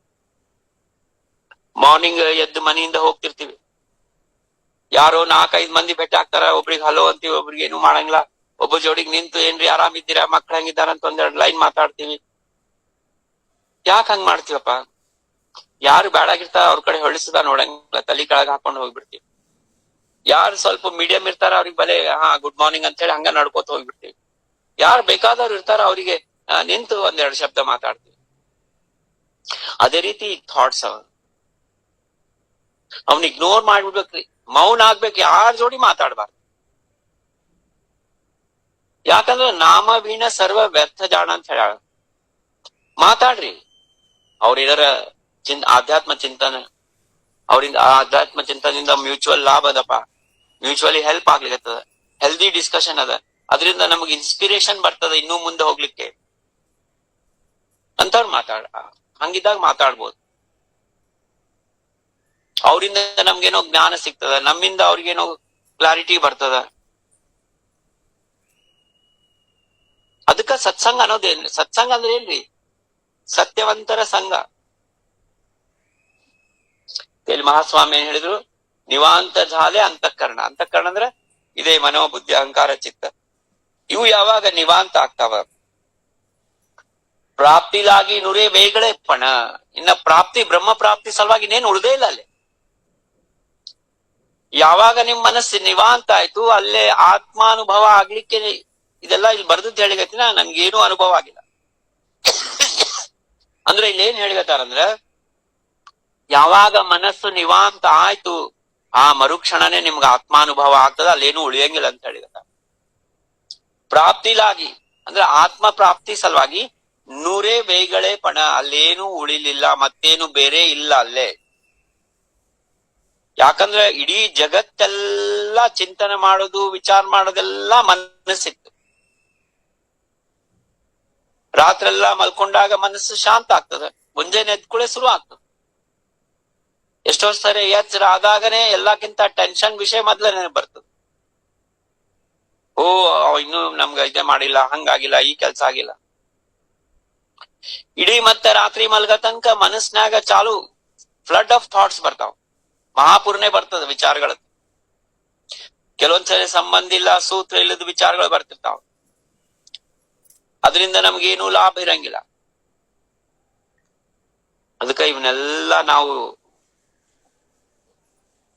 ಮಾರ್ನಿಂಗ್ ಎದ್ದು ಮನೆಯಿಂದ ಹೋಗ್ತಿರ್ತೀವಿ, ಯಾರೋ 4-5 ಮಂದಿ ಭೇಟಿ ಆಗ್ತಾರ, ಒಬ್ರಿಗೆ ಹಲೋ ಅಂತೀವಿ, ಒಬ್ರಿಗೆ ಏನು ಮಾಡಂಗಿಲ್ಲ. ಒಬ್ಬ ಜೋಡಿಗೆ ನಿಂತು ಏನ್ರಿ ಆರಾಮಿದ್ದೀರಾ, ಮಕ್ಳು ಹೆಂಗಿದಾರ ಅಂತ ಒಂದೆರಡು ಲೈನ್ ಮಾತಾಡ್ತೀವಿ. ಯಾಕೆ ಹಂಗ್ ಮಾಡ್ತೀವಪ್ಪ? ಯಾರು ಬೇಡಾಗಿರ್ತಾರ ಅವ್ರ ಕಡೆ ಹೊಳಿಸದ ನೋಡಂಗಿಲ್ಲ, ತಲೆ ಕೆಳಗ ಹಾಕೊಂಡು ಹೋಗ್ಬಿಡ್ತೀವಿ. ಯಾರು ಸ್ವಲ್ಪ ಮೀಡಿಯಂ ಇರ್ತಾರ ಅವ್ರಿಗೆ ಬಲೆ ಗುಡ್ ಮಾರ್ನಿಂಗ್ ಅಂತ ಹೇಳಿ ಹಂಗ ನಡ್ಕೋತ ಹೋಗ್ಬಿಡ್ತೀವಿ. ಯಾರು ಬೇಕಾದವ್ರು ಇರ್ತಾರ ಅವ್ರಿಗೆ ನಿಂತು ಒಂದೆರಡು ಶಬ್ದ ಮಾತಾಡ್ತೀವಿ. ಅದೇ ರೀತಿ ಥಾಟ್ಸ್ ಅವ್ನ ಇಗ್ನೋರ್ ಮಾಡ್ಬಿಡ್ಬೇಕ್ರಿ, ಮೌನ ಆಗ್ಬೇಕು, ಯಾರ ಜೋಡಿ ಮಾತಾಡ್ಬಾರ್ದು. ಯಾಕಂದ್ರೆ ನಾಮ ವೀಣ ಸರ್ವ ವ್ಯರ್ಥ ಜಾಣ ಅಂತ ಹೇಳ. ಮಾತಾಡ್ರಿ, ಅವ್ರ ಆಧ್ಯಾತ್ಮ ಚಿಂತನ, ಅವರಿಂದ ಆಧ್ಯಾತ್ಮ ಚಿಂತನದಿಂದ ಮ್ಯೂಚುವಲ್ ಲಾಭ ಅದಪ್ಪ, ಮ್ಯೂಚುವಲಿ ಹೆಲ್ಪ್ ಆಗ್ಲಿಕ್ಕದ, ಹೆಲ್ದಿ ಡಿಸ್ಕಷನ್ ಅದ, ಅದರಿಂದ ನಮಗ್ ಇನ್ಸ್ಪಿರೇಷನ್ ಬರ್ತದ ಇನ್ನೂ ಮುಂದೆ ಹೋಗ್ಲಿಕ್ಕೆ ಅಂತವ್ರು ಹಂಗಿದ್ದಾಗ ಮಾತಾಡ್ಬೋದು. ಅವರಿಂದ ನಮ್ಗೇನೋ ಜ್ಞಾನ ಸಿಗ್ತದ, ನಮ್ಮಿಂದ ಅವ್ರಿಗೇನೋ ಕ್ಲಾರಿಟಿ ಬರ್ತದ. ಅದಕ್ಕ ಸತ್ಸಂಗ ಅನ್ನೋದೇನ್? ಸತ್ಸಂಗ ಅಂದ್ರೆ ಏನ್ರಿ? ಸತ್ಯವಂತರ ಸಂಘ. ಇಲ್ಲಿ ಮಹಾಸ್ವಾಮಿ ಏನ್ ಹೇಳಿದ್ರು, ನಿವಾಂತ ಝಾಲೆ ಅಂತಃಕರಣ. ಅಂತಃಕರಣ ಅಂದ್ರೆ ಇದೇ ಮನೋಬುದ್ಧಿ ಅಹಂಕಾರ ಚಿತ್ತ. ಇವು ಯಾವಾಗ ನಿವಾಂತ ಆಗ್ತಾವ? ಪ್ರಾಪ್ತಿಲಾಗಿ ನುರೇ ಬೇಗಳೆ ಪಣ. ಇನ್ನ ಪ್ರಾಪ್ತಿ, ಬ್ರಹ್ಮ ಪ್ರಾಪ್ತಿ ಸಲುವಾಗಿ ಇನ್ನೇನು ಉಳ್ದೇ ಇಲ್ಲ ಅಲ್ಲಿ. ಯಾವಾಗ ನಿಮ್ ಮನಸ್ಸು ನಿವಾಂತ ಆಯ್ತು, ಅಲ್ಲೇ ಆತ್ಮಾನುಭವ ಆಗ್ಲಿಕ್ಕೆ ಇದೆಲ್ಲ ಇಲ್ಲಿ ಬರ್ದದ್ದು ಹೇಳಿಗತ್ತಿನ, ನನ್ಗೇನು ಅನುಭವ ಆಗಿಲ್ಲ. ಅಂದ್ರೆ ಇಲ್ಲಿ ಏನ್ ಹೇಳಿಗತ್ತಾರಂದ್ರ, ಯಾವಾಗ ಮನಸ್ಸು ನಿವಾಂತ ಆಯ್ತು ಆ ಮರುಕ್ಷಣನೇ ನಿಮ್ಗೆ ಆತ್ಮಾನುಭವ ಆಗ್ತದ, ಅಲ್ಲೇನು ಉಳಿಯಂಗಿಲ್ಲ ಅಂತ ಹೇಳಿಗತ್ತ. ಪ್ರಾಪ್ತಿಲಾಗಿ ಅಂದ್ರೆ ಆತ್ಮ ಪ್ರಾಪ್ತಿ ಸಲುವಾಗಿ ನೂರೇ ಬೇಗಳೆ ಪಣ, ಅಲ್ಲೇನು ಉಳಿಲಿಲ್ಲ, ಮತ್ತೇನು ಬೇರೆ ಇಲ್ಲ ಅಲ್ಲೇ. ಯಾಕಂದ್ರೆ ಇಡೀ ಜಗತ್ತೆಲ್ಲ ಚಿಂತನೆ ಮಾಡೋದು, ವಿಚಾರ ಮಾಡೋದೆಲ್ಲ ಮನಸ್ಸಿತ್ತು. ರಾತ್ರೆಲ್ಲ ಮಲ್ಕೊಂಡಾಗ ಮನಸ್ಸು ಶಾಂತ ಆಗ್ತದೆ, ಮುಂಜಾನೆ ಎದ್ಕೂಳೆ ಶುರು ಆಗ್ತದೆ. ಎಷ್ಟೋ ಸರಿ ಎಚ್ಚರ ಆದಾಗನೇ ಎಲ್ಲಕ್ಕಿಂತ ಟೆನ್ಷನ್ ವಿಷಯ ಮೊದ್ಲನೇ ಬರ್ತದೆ. ಓ ಇನ್ನು ನಮ್ಗ ಇದೇ ಮಾಡಿಲ್ಲ, ಹಂಗಾಗಿಲ್ಲ, ಈ ಕೆಲ್ಸ ಆಗಿಲ್ಲ. ಇಡೀ ಮತ್ತೆ ರಾತ್ರಿ ಮಲ್ಗ ತನಕ ಮನಸ್ನಾಗ ಚಾಲು ಫ್ಲಡ್ ಆಫ್ ಥಾಟ್ಸ್ ಬರ್ತಾವ, ಮಹಾಪೂರ್ಣೆ ಬರ್ತದ ವಿಚಾರಗಳ. ಕೆಲವೊಂದ್ಸರಿ ಸಂಬಂಧ ಇಲ್ಲ, ಸೂತ್ರ ಇಲ್ಲದ ವಿಚಾರಗಳು ಬರ್ತಿರ್ತಾವ. ಅದರಿಂದ ನಮ್ಗೇನು ಲಾಭ ಇರಂಗಿಲ್ಲ. ಅದಕ್ಕ ಇವನ್ನೆಲ್ಲ ನಾವು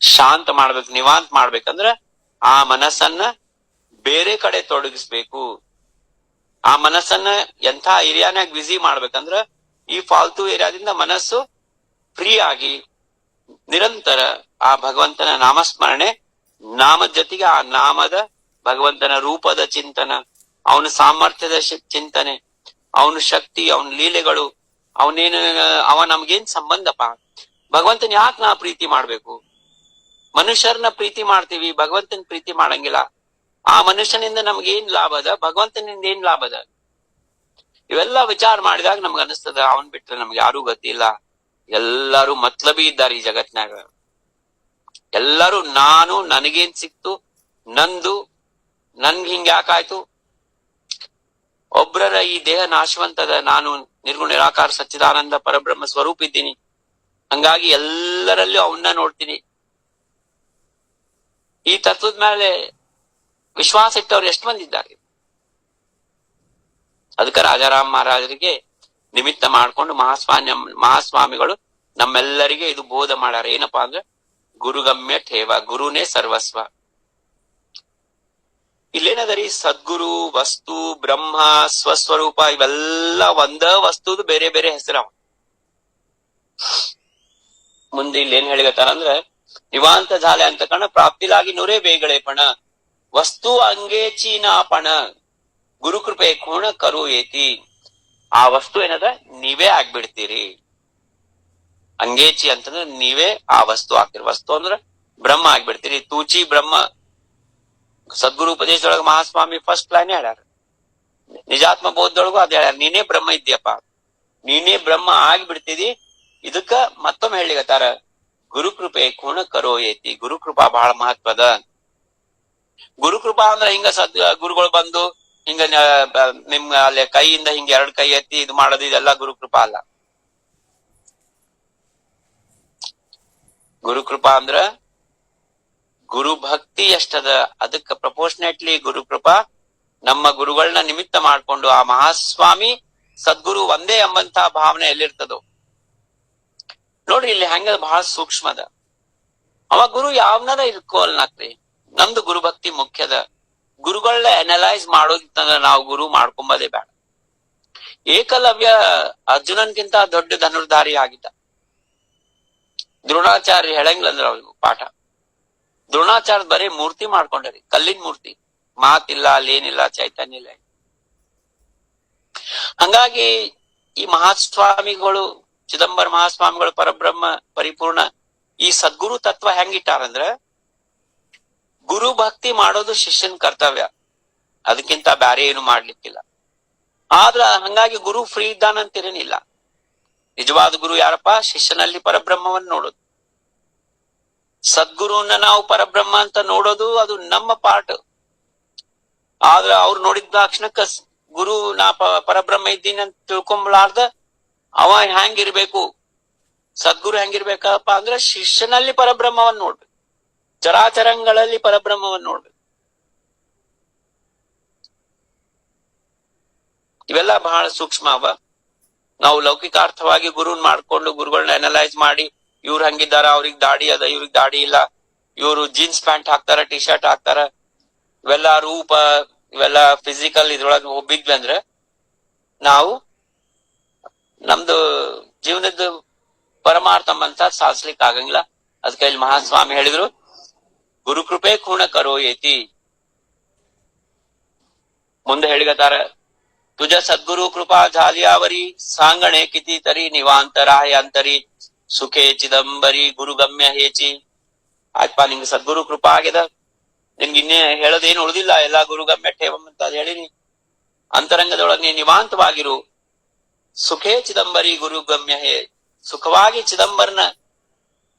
ಶಾಂತ ಮಾಡ್ಬೇಕು, ನಿವಾಂತ ಮಾಡ್ಬೇಕಂದ್ರ ಆ ಮನಸ್ಸನ್ನ ಬೇರೆ ಕಡೆ ತೊಡಗಿಸ್ಬೇಕು. ಆ ಮನಸ್ಸನ್ನ ಎಂಥ ಏರಿಯಾನಾಗ ಬ್ಯುಸಿ ಮಾಡ್ಬೇಕಂದ್ರ ಈ ಫಾಲ್ತು ಏರಿಯಾದಿಂದ ಮನಸ್ಸು ಫ್ರೀ ಆಗಿ ನಿರಂತರ ಆ ಭಗವಂತನ ನಾಮಸ್ಮರಣೆ, ನಾಮದ ಜೊತೆಗೆ ಆ ನಾಮದ ಭಗವಂತನ ರೂಪದ ಚಿಂತನ, ಅವನ ಸಾಮರ್ಥ್ಯದ ಚಿಂತನೆ, ಅವನ ಶಕ್ತಿ, ಅವನ ಲೀಲೆಗಳು ಅವನೇನು ಅವ ನಮ್ಗೇನ್ ಸಂಬಂಧಪ್ಪ? ಭಗವಂತನ್ ಯಾಕೆ ನಾ ಪ್ರೀತಿ ಮಾಡ್ಬೇಕು? ಮನುಷ್ಯರನ್ನ ಪ್ರೀತಿ ಮಾಡ್ತೀವಿ, ಭಗವಂತನ ಪ್ರೀತಿ ಮಾಡಂಗಿಲ್ಲ. ಆ ಮನುಷ್ಯನಿಂದ ನಮ್ಗೇನ್ ಲಾಭ ಅದ? ಭಗವಂತನಿಂದ ಏನ್ ಲಾಭ ಅದ? ಇವೆಲ್ಲ ವಿಚಾರ ಮಾಡಿದಾಗ ನಮ್ಗ ಅನಿಸ್ತದ ಅವನ್ ಬಿಟ್ರೆ ನಮ್ಗೆ ಯಾರು ಗತಿ ಇಲ್ಲ. ಎಲ್ಲಾರು ಮತ್ಲಬಿ ಇದ್ದಾರೆ ಈ ಜಗತ್ನಾಗ. ಎಲ್ಲಾರು ನಾನು, ನನಗೇನ್ ಸಿಕ್ತು, ನಂದು, ನನ್ಗೆ ಹಿಂಗ ಯಾಕಾಯ್ತು? ಒಬ್ರರ ಈ ದೇಹ ನಾಶವಂತದ, ನಾನು ನಿರ್ಗುಣ ನಿರಾಕಾರ ಸಚ್ಚಿದಾನಂದ ಪರಬ್ರಹ್ಮ ಸ್ವರೂಪ ಇದ್ದೀನಿ, ಹಂಗಾಗಿ ಎಲ್ಲರಲ್ಲೂ ಅವನ್ನ ನೋಡ್ತೀನಿ. ಈ ತತ್ವದ ಮೇಲೆ ವಿಶ್ವಾಸ ಇಟ್ಟವ್ರು ಎಷ್ಟು ಮಂದಿ ಇದ್ದಾರೆ? ಅದಕ್ಕೆ ರಾಜಾರಾಮ್ ಮಹಾರಾಜರಿಗೆ ನಿಮಿತ್ತ ಮಾಡ್ಕೊಂಡು ಮಹಾಸ್ವಾಮಿಗಳು ನಮ್ಮೆಲ್ಲರಿಗೆ ಇದು ಬೋಧ ಮಾಡ್ಯಾರ. ಏನಪ್ಪಾ ಅಂದ್ರೆ ಗುರುಗಮ್ಯ ಠೇವ, ಗುರುನೇ ಸರ್ವಸ್ವ. ಇಲ್ಲೇನದರಿ? ಸದ್ಗುರು, ವಸ್ತು, ಬ್ರಹ್ಮ, ಸ್ವಸ್ವರೂಪ ಇವೆಲ್ಲ ಒಂದ ವಸ್ತುದು ಬೇರೆ ಬೇರೆ ಹೆಸರವ. ಮುಂದೆ ಇಲ್ಲೇನ್ ಹೇಳಿಗತ್ತಾರ ಅಂದ್ರೆ ನಿವಾಂತ ಝಾಲೆ ಅಂತ ಕಣ ಪ್ರಾಪ್ತಿಲಾಗಿ ನುರೇ ಬೇಗಳೆ ಪಣ ವಸ್ತು ಅಂಗೇಚಿನಾಪಣ ಗುರುಕೃಪೆ ಕೋಣ ಕರು ಏತಿ. ಆ ವಸ್ತು ಏನದ? ನೀವೇ ಆಗ್ಬಿಡ್ತೀರಿ. ಅಂಗೇಚಿ ಅಂತಂದ್ರೆ ನೀವೇ ಆ ವಸ್ತು ಆಗ್ತೀರಿ. ವಸ್ತು ಅಂದ್ರೆ ಬ್ರಹ್ಮ ಆಗ್ಬಿಡ್ತೀರಿ. ತೂಚಿ ಬ್ರಹ್ಮ. ಸದ್ಗುರು ಉಪದೇಶದೊಳಗ ಮಹಾಸ್ವಾಮಿ ಫಸ್ಟ್ ಲೈನ್ ಹೇಳ್ಯಾರ. ನಿಜಾತ್ಮ ಬೋಧದೊಳಗೂ ಅದ್ ಹೇಳ್ಯಾರ, ನೀನೇ ಬ್ರಹ್ಮ ಇದ್ಯಪ್ಪ, ನೀನೇ ಬ್ರಹ್ಮ ಆಗಿಬಿಡ್ತಿದಿ. ಇದಕ್ಕ ಮತ್ತೊಮ್ಮೆ ಹೇಳಿಗತ್ತಾರ, ಗುರುಕೃಪೆ ಕೋಣ ಕರೋ ಏತಿ. ಗುರುಕೃಪಾ ಬಹಳ ಮಹತ್ವದ. ಗುರುಕೃಪಾ ಅಂದ್ರ ಹಿಂಗ ಗುರುಗಳು ಬಂದು ಹಿಂಗ ನಿಮ್ ಅಲ್ಲಿ ಕೈಯಿಂದ ಹಿಂಗ 2 ಕೈ ಎತ್ತಿ ಇದು ಮಾಡೋದು, ಇದೆಲ್ಲ ಗುರುಕೃಪಾ ಅಲ್ಲ. ಗುರುಕೃಪಾ ಅಂದ್ರ ಗುರು ಭಕ್ತಿ ಎಷ್ಟದ ಅದಕ್ಕ ಪ್ರಪೋರ್ಷನೇಟ್ಲಿ ಗುರುಕೃಪಾ. ನಮ್ಮ ಗುರುಗಳನ್ನ ನಿಮಿತ್ತ ಮಾಡ್ಕೊಂಡು ಆ ಮಹಾಸ್ವಾಮಿ ಸದ್ಗುರು ಒಂದೇ ಎಂಬಂತ ಭಾವನೆ ಎಲ್ಲಿರ್ತದೋ ನೋಡ್ರಿ. ಇಲ್ಲಿ ಹೆಂಗ ಬಹಳ ಸೂಕ್ಷ್ಮದ. ಅವ ಗುರು ಯಾವನದ ಇರ್ಕೋಲ್ನಾಕ್ರಿ. ನಮ್ದು ಗುರುಭಕ್ತಿ ಮುಖ್ಯದ. ಗುರುಗಳನ್ನ ಅನಲೈಸ್ ಮಾಡೋದಿತ್ತಂದ್ರ ನಾವು ಗುರು ಮಾಡ್ಕೊಂಬದೇ ಬೇಡ. ಏಕಲವ್ಯ ಅರ್ಜುನನ್ಗಿಂತ ದೊಡ್ಡ ಧನುರ್ಧಾರಿ ಆಗಿದ್ದ. ದ್ರೋಣಾಚಾರ್ಯ ಹೇಳಂಗಿಲ್ಲ ಅವ್ರಿಗೂ ಪಾಠ. ದ್ರೋಣಾಚಾರ್ಯ ಬರೀ ಮೂರ್ತಿ ಮಾಡ್ಕೊಂಡ್ರಿ, ಕಲ್ಲಿನ ಮೂರ್ತಿ, ಮಾತಿಲ್ಲ, ಅಲ್ಲೇನಿಲ್ಲ, ಚೈತನ್ಯ ಇಲ್ಲ. ಹಂಗಾಗಿ ಈ ಮಹಾಸ್ವಾಮಿಗಳು, ಚಿದಂಬರ ಮಹಾಸ್ವಾಮಿಗಳು ಪರಬ್ರಹ್ಮ ಪರಿಪೂರ್ಣ ಈ ಸದ್ಗುರು ತತ್ವ ಹೆಂಗಿಟ್ಟಾರಂದ್ರ, ಗುರು ಭಕ್ತಿ ಮಾಡೋದು ಶಿಷ್ಯನ ಕರ್ತವ್ಯ, ಅದಕ್ಕಿಂತ ಬ್ಯಾರೆ ಏನು ಮಾಡ್ಲಿಕ್ಕಿಲ್ಲ. ಆದ್ರ ಹಂಗಾಗಿ ಗುರು ಫ್ರೀ ಇದ್ದಾನಂತಿರೇನಿಲ್ಲ. ನಿಜವಾದ ಗುರು ಯಾರಪ್ಪ? ಶಿಷ್ಯನಲ್ಲಿ ಪರಬ್ರಹ್ಮವನ್ನು ನೋಡೋದು. ಸದ್ಗುರುನ ನಾವು ಪರಬ್ರಹ್ಮ ಅಂತ ನೋಡೋದು ಅದು ನಮ್ಮ ಪಾರ್ಟ್. ಆದ್ರ ಅವ್ರು ನೋಡಿದ ತಕ್ಷಣಕ್ಕ ಗುರು ನಾ ಪರಬ್ರಹ್ಮ ಇದ್ದೀನಿ ಅಂತ ತಿಳ್ಕೊಂಬಲಾರ್ದ ಅವ ಹೆಂಗಿರ್ಬೇಕು, ಸದ್ಗುರು ಹೆಂಗಿರ್ಬೇಕಪ್ಪ ಅಂದ್ರೆ ಶಿಷ್ಯನಲ್ಲಿ ಪರಬ್ರಹ್ಮವನ್ನು ನೋಡ್ಬೇಕು, ಚರಾಚರಂಗಳಲ್ಲಿ ಪರಬ್ರಹ್ಮವನ್ನು ನೋಡ್ಬೇಕು. ಇವೆಲ್ಲ ಬಹಳ ಸೂಕ್ಷ್ಮ ಅವ. ನಾವು ಲೌಕಿಕಾರ್ಥವಾಗಿ ಗುರುನ್ ಮಾಡ್ಕೊಂಡು ಗುರುಗಳನ್ನ ಅನಲೈಸ್ ಮಾಡಿ, ಇವ್ರು ಹಂಗಿದಾರ, ಅವ್ರಿಗೆ ದಾಡಿ ಅದ, ಇವ್ರಿಗೆ ದಾಡಿ ಇಲ್ಲ, ಇವ್ರು ಜೀನ್ಸ್ ಪ್ಯಾಂಟ್ ಹಾಕ್ತಾರ, ಟಿ ಶರ್ಟ್ ಹಾಕ್ತಾರ, ಇವೆಲ್ಲ ರೂಪ, ಇವೆಲ್ಲ ಫಿಸಿಕಲ್ ಇದ್ರೊಳಗೆ ಹೋಗ್ಬಿದ್ವಿ ಅಂದ್ರೆ ನಾವು ನಮ್ದು ಜೀವನದ ಪರಮಾರ್ಥ ಅಂತ ಸಾಧಿಸ್ಲಿಕ್ಕೆ ಆಗಂಗಿಲ್ಲ. ಅದಕ್ಕೆ ಇಲ್ಲಿ ಮಹಾಸ್ವಾಮಿ ಹೇಳಿದ್ರು, ಗುರುಕೃಪೆ ಕೂಣ ಕರೋ ಏತಿ. ಮುಂದೆ ಹೇಳಿಗತಾರ, ತುಜ ಸದ್ಗುರು ಕೃಪಾ ಝಾಲಿಯಾವರಿ ಸಾಂಗಣೆ ಕಿತಿ ತರಿ ನಿವಾಂತ ರಾಯ ಅಂತರಿ ಸುಖೇ ಚಿದಂಬರಿ ಗುರುಗಮ್ಯ ಹೇಚಿ. ಆಯ್ತಪ್ಪ, ನಿಂಗೆ ಸದ್ಗುರು ಕೃಪಾ ಆಗ್ಯದ, ನಿನ್ಗೆ ಇನ್ನೇ ಹೇಳೋದೇನು ಉಳಿದಿಲ್ಲ, ಎಲ್ಲಾ ಗುರುಗಮ್ಯ ಠೇವಂ ಅಂತ ಹೇಳಿನಿ. ಅಂತರಂಗದೊಳಗೆ ನೀ ನಿವಾಂತವಾಗಿರು. ಸುಖೇ ಚಿದಂಬರಿ ಗುರುಗಮ್ಯ ಹೇ, ಸುಖವಾಗಿ ಚಿದಂಬರನ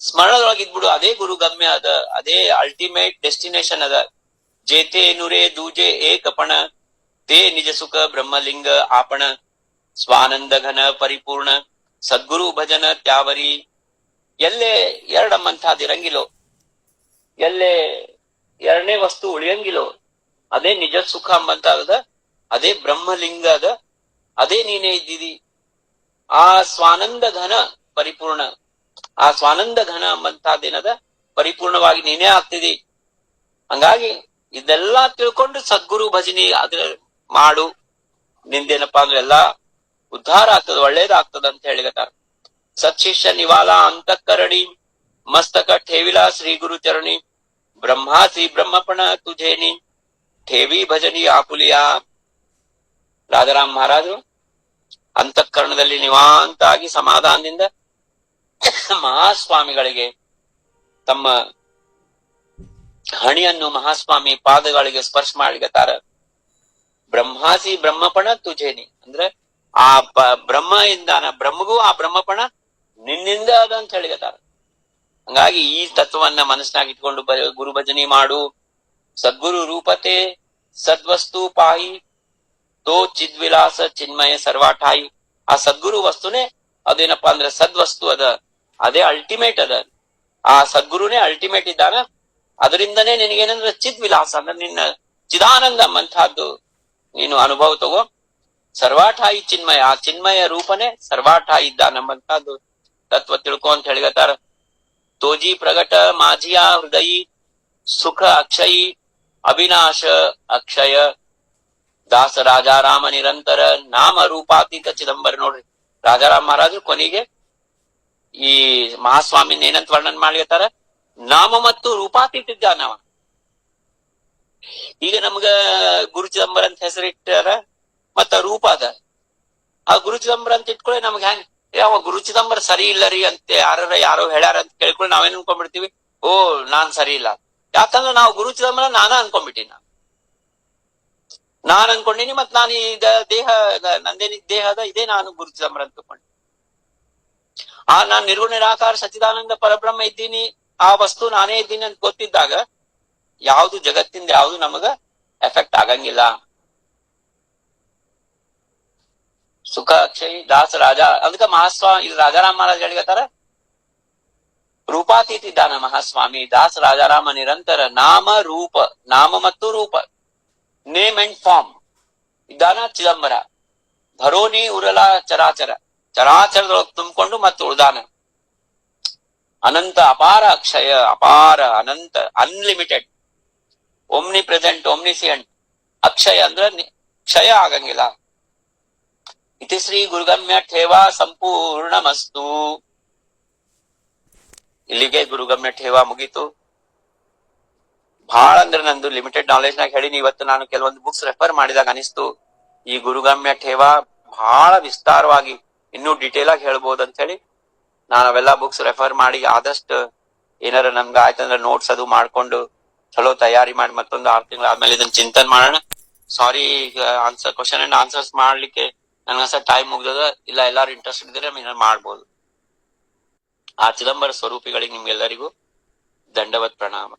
ಸ್ಮರಣದೊಳಗಿದ್ಬಿಡು. ಅದೇ ಗುರುಗಮ್ಯ ಅದ, ಅದೇ ಅಲ್ಟಿಮೇಟ್ ಡೆಸ್ಟಿನೇಷನ್ ಅದ. ಜೇತೆ ನುರೇ ದೂಜೆ ಏಕಪಣ ತೇ ನಿಜ ಸುಖ ಬ್ರಹ್ಮಲಿಂಗ ಆಪಣ ಸ್ವಾನಂದ ಘನ ಪರಿಪೂರ್ಣ ಸದ್ಗುರು ಭಜನ ತ್ಯಾವರಿ. ಎಲ್ಲೇ ಎರಡಮ್ಮಂತಹದಿರಂಗಿಲ್ಲೋ, ಎಲ್ಲೇ ಎರಡನೇ ವಸ್ತು ಉಳಿಯಂಗಿಲ್ಲೋ, ಅದೇ ನಿಜ ಸುಖ ಅಂಬಂತಾಗದ, ಅದೇ ಬ್ರಹ್ಮಲಿಂಗ ಅದ, ಅದೇ ನೀನೇ ಇದ್ದಿದಿ. ಆ ಸ್ವಾನಂದ ಘನ ಪರಿಪೂರ್ಣ, ಆ ಸ್ವಾನಂದ ಘನ ಅಂಬಂತಹದೇನದ ಪರಿಪೂರ್ಣವಾಗಿ ನೀನೇ ಆಗ್ತಿದಿ. ಹಂಗಾಗಿ ಇದೆಲ್ಲಾ ತಿಳ್ಕೊಂಡು ಸದ್ಗುರು ಭಜನಿ ಅದ್ರ ಮಾಡು, ನಿಂದೇನಪ್ಪಾ ಅಂದ್ರೆ ಎಲ್ಲಾ ಉದ್ಧಾರ ಆಗ್ತದ, ಒಳ್ಳೇದಾಗ್ತದ ಅಂತ ಹೇಳಿಗತ್ತಾರ. ಸತ್ಶಿಷ್ಯ ನಿವಾಲ ಅಂತಃಕರಣಿ ಮಸ್ತಕ ಠೇವಿಲಾ ಶ್ರೀ ಗುರು ಚರಣಿ ಬ್ರಹ್ಮಾಸಿ ಬ್ರಹ್ಮಪಣ ತುಜೇನಿ ಠೇವಿ ಭಜನಿ ಆಪುಲಿಯಾ. ರಾಜಾರಾಮ್ ಮಹಾರಾಜರು ಅಂತಃಕರಣದಲ್ಲಿ ನಿವಾಂತಾಗಿ ಸಮಾಧಾನದಿಂದ ಮಹಾಸ್ವಾಮಿಗಳಿಗೆ ತಮ್ಮ ಹಣಿಯನ್ನು ಮಹಾಸ್ವಾಮಿ ಪಾದಗಳಿಗೆ ಸ್ಪರ್ಶ ಮಾಡ್ಲಿಕತ್ತಾರ. ಬ್ರಹ್ಮಾಸಿ ಬ್ರಹ್ಮಪಣ ತುಜೇನಿ ಅಂದ್ರೆ ಆ ಬ್ರಹ್ಮ ಇಂದಾನ ಬ್ರಹ್ಮಗೂ ಆ ಬ್ರಹ್ಮಪಣ ನಿನ್ನಿಂದ ಅದ ಅಂತ ಹೇಳಿಕತ್ತಾರ. ಹಂಗಾಗಿ ಈ ತತ್ವವನ್ನ ಮನಸ್ಸಿನಾಗ ಇಟ್ಕೊಂಡು ಗುರು ಭಜನೆ ಮಾಡು. ಸದ್ಗುರು ರೂಪತೆ ಸದ್ವಸ್ತು ಪಾಯಿ ತೋ ಚಿದ್ವಿಲಾಸ ಚಿನ್ಮಯ ಸರ್ವಾಠಾಯಿ. ಆ ಸದ್ಗುರು ವಸ್ತುನೇ ಅದೇನಪ್ಪಾ ಅಂದ್ರೆ ಸದ್ವಸ್ತು ಅದ, ಅದೇ ಅಲ್ಟಿಮೇಟ್ ಅದ. ಆ ಸದ್ಗುರುನೇ ಅಲ್ಟಿಮೇಟ್ ಇದ್ದಾನ. ಅದರಿಂದನೇ ನಿನಗೇನಂದ್ರೆ ಚಿದ್ವಿಲಾಸ ಅಂದ್ರೆ ನಿನ್ನ ಚಿದಾನಂದ ಅಂತಹದ್ದು ನೀನು ಅನುಭವ ತಗೋ. ಸರ್ವಾಠಾಯಿ ಚಿನ್ಮಯ, ಆ ಚಿನ್ಮಯ ರೂಪನೇ ಸರ್ವಾಠಾಯಿ ಇದ್ದಾನಂಬಂತಹದ್ದು ತತ್ವ ತಿಳ್ಕೊ ಅಂತ ಹೇಳಿಗತ್ತಾರ. ತೋಜಿ ಪ್ರಗಟ ಮಾಜಿಯ ಹೃದಯಿ ಸುಖ ಅಕ್ಷಯಿ ಅವಿನಾಶ ಅಕ್ಷಯ ದಾಸ ರಾಜಾರಾಮ ನಿರಂತರ ನಾಮ ರೂಪಾತೀತ ಚಿದಂಬರ. ನೋಡ್ರಿ, ರಾಜಾರಾಮ್ ಮಹಾರಾಜರು ಕೊನೆಗೆ ಈ ಮಹಾಸ್ವಾಮಿನ ಏನಂತ ವರ್ಣನ್ ಮಾಡ್ಲಿಕತ್ತಾರ, ನಾಮ ಮತ್ತು ರೂಪಾತೀತ ಇದ್ದಾನವ. ಈಗ ನಮ್ಗ ಗುರು ಚಿದಂಬರ ಅಂತ ಹೆಸರಿಟ್ಟಾರ, ಮತ್ತ ರೂಪ ಅದ. ಆ ಗುರು ಚಿದಂಬರ ಅಂತ ಇಟ್ಕೊಳ್ಳಿ ನಮ್ಗೆ ಹೆಂಗ್ ಯಾವ ಗುರು ಚಿದಂಬರ ಸರಿ ಇಲ್ಲ ರೀ ಅಂತ ಯಾರೋ ಹೇಳ್ಯಾರ ಅಂತ ಕೇಳ್ಕೊಳ್ಳಿ ನಾವೇನ್ ಅನ್ಕೊಂಡ್ಬಿಡ್ತೀವಿ, ಓ ನಾನ್ ಸರಿ ಇಲ್ಲ. ಯಾಕಂದ್ರೆ ನಾವು ಗುರು ಚಿದಂಬರ ನಾನ ಅನ್ಕೊಂಡ್ಬಿಟ್ಟಿನ, ನಾನ್ ಅನ್ಕೊಂಡಿನಿ. ಮತ್ ನಾನು ಈಗ ದೇಹ ನಂದೇನಿ ದೇಹ ಅದ, ಇದೇ ನಾನು ಗುರು ಚಿದಂಬರ ಅಂತ ತಿಳ್ಕೊಂಡಿ. ನಾನ್ ನಿರ್ಗುಣ ನಿರಾಕಾರ ಸಚ್ಚಿದಾನಂದ ಪರಬ್ರಹ್ಮ ಇದ್ದೀನಿ, ಆ ವಸ್ತು ನಾನೇ ಇದ್ದೀನಿ ಅಂತ ಗೊತ್ತಿದ್ದಾಗ ಯಾವ್ದು ಜಗತ್ತಿಂದ ಯಾವ್ದು ನಮಗ ಎಫೆಕ್ಟ್ ಆಗಂಗಿಲ್ಲ. ಸುಖ ಅಕ್ಷಯ್ ದಾಸ ರಾಜ. ಅದಕ್ಕ ಮಹಾಸ್ವಾಮಿ ಇಲ್ಲಿ ರಾಜಾರಾಮ್ ಮಹಾರಾಜ್ ಹೇಳಿಗತ್ತಾರ, ರೂಪಾತೀತ ಇದ್ದಾನ ಮಹಾಸ್ವಾಮಿ. ದಾಸ ರಾಜಾರಾಮ ನಿರಂತರ ನಾಮ ರೂಪ, ನಾಮ ಮತ್ತು ರೂಪ, ನೇಮ್ ಅಂಡ್ ಫಾರ್ಮ್ ಇದ್ದಾನ ಚಿದಂಬರ. ಭರೋನಿ ಉರಲ ಚರಾಚರ, ಚರಾಚರದೊಳಗೆ ತುಂಬಿಕೊಂಡು ಮತ್ತು ಉಳ್ದಾನ. ಅನಂತ ಅಪಾರ ಅಕ್ಷಯ, ಅಪಾರ ಅನಂತ ಅನ್ಲಿಮಿಟೆಡ್, ಒಮ್ನಿ ಪ್ರೆಸೆಂಟ್ ಒಮ್ನಿಸಿಯಂಟ್. ಅಕ್ಷಯ ಅಂದ್ರೆ ಕ್ಷಯ ಆಗಂಗಿಲ್ಲ. ಇತಿ ಶ್ರೀ ಗುರುಗಮ್ಯ ಠೇವಾ ಸಂಪೂರ್ಣಮಸ್ತು. ಇಲ್ಲಿಗೆ ಗುರುಗಮ್ಯ ಠೇವಾ ಮುಗೀತು. ಬಹಳ ಅಂದ್ರೆ ನಂದು ಲಿಮಿಟೆಡ್ ನಾಲೆಜ್ ನಾಗ ಹೇಳಿನಿ. ಇವತ್ತು ನಾನು ಕೆಲವೊಂದು ಬುಕ್ಸ್ ರೆಫರ್ ಮಾಡಿದಾಗ ಅನಿಸ್ತು ಈ ಗುರುಗಮ್ಯ ಠೇವಾ ಬಹಳ ವಿಸ್ತಾರವಾಗಿ ಇನ್ನೂ ಡಿಟೇಲ್ ಆಗಿ ಹೇಳ್ಬೋದು ಅಂತ ಹೇಳಿ ನಾನು ಅವೆಲ್ಲಾ ಬುಕ್ಸ್ ರೆಫರ್ ಮಾಡಿ ಆದಷ್ಟು ಏನಾರ ನಮ್ಗೆ ಆಯ್ತಂದ್ರೆ ನೋಟ್ಸ್ ಅದು ಮಾಡ್ಕೊಂಡು ಚಲೋ ತಯಾರಿ ಮಾಡಿ ಮತ್ತೊಂದು 6 ತಿಂಗಳು ಆದ್ಮೇಲೆ ಇದನ್ನ ಚಿಂತನೆ ಮಾಡೋಣ. ಸಾರಿ, ಆನ್ಸರ್ ಕ್ವಶನ್ ಅಂಡ್ ಆನ್ಸರ್ಸ್ ಮಾಡ್ಲಿಕ್ಕೆ ನನ್ಗಸ ಟೈಮ್ ಮುಗ್ದದ. ಇಲ್ಲ ಎಲ್ಲಾರು ಇಂಟ್ರೆಸ್ಟ್ ಇದ್ರೆ ಮಾಡ್ಬೋದು. ಆ ಚಿದಂಬರ ಸ್ವರೂಪಿಗಳಿಗೆ ನಿಮ್ಗೆಲ್ಲರಿಗೂ ದಂಡವತ್ ಪ್ರಣಾಮ.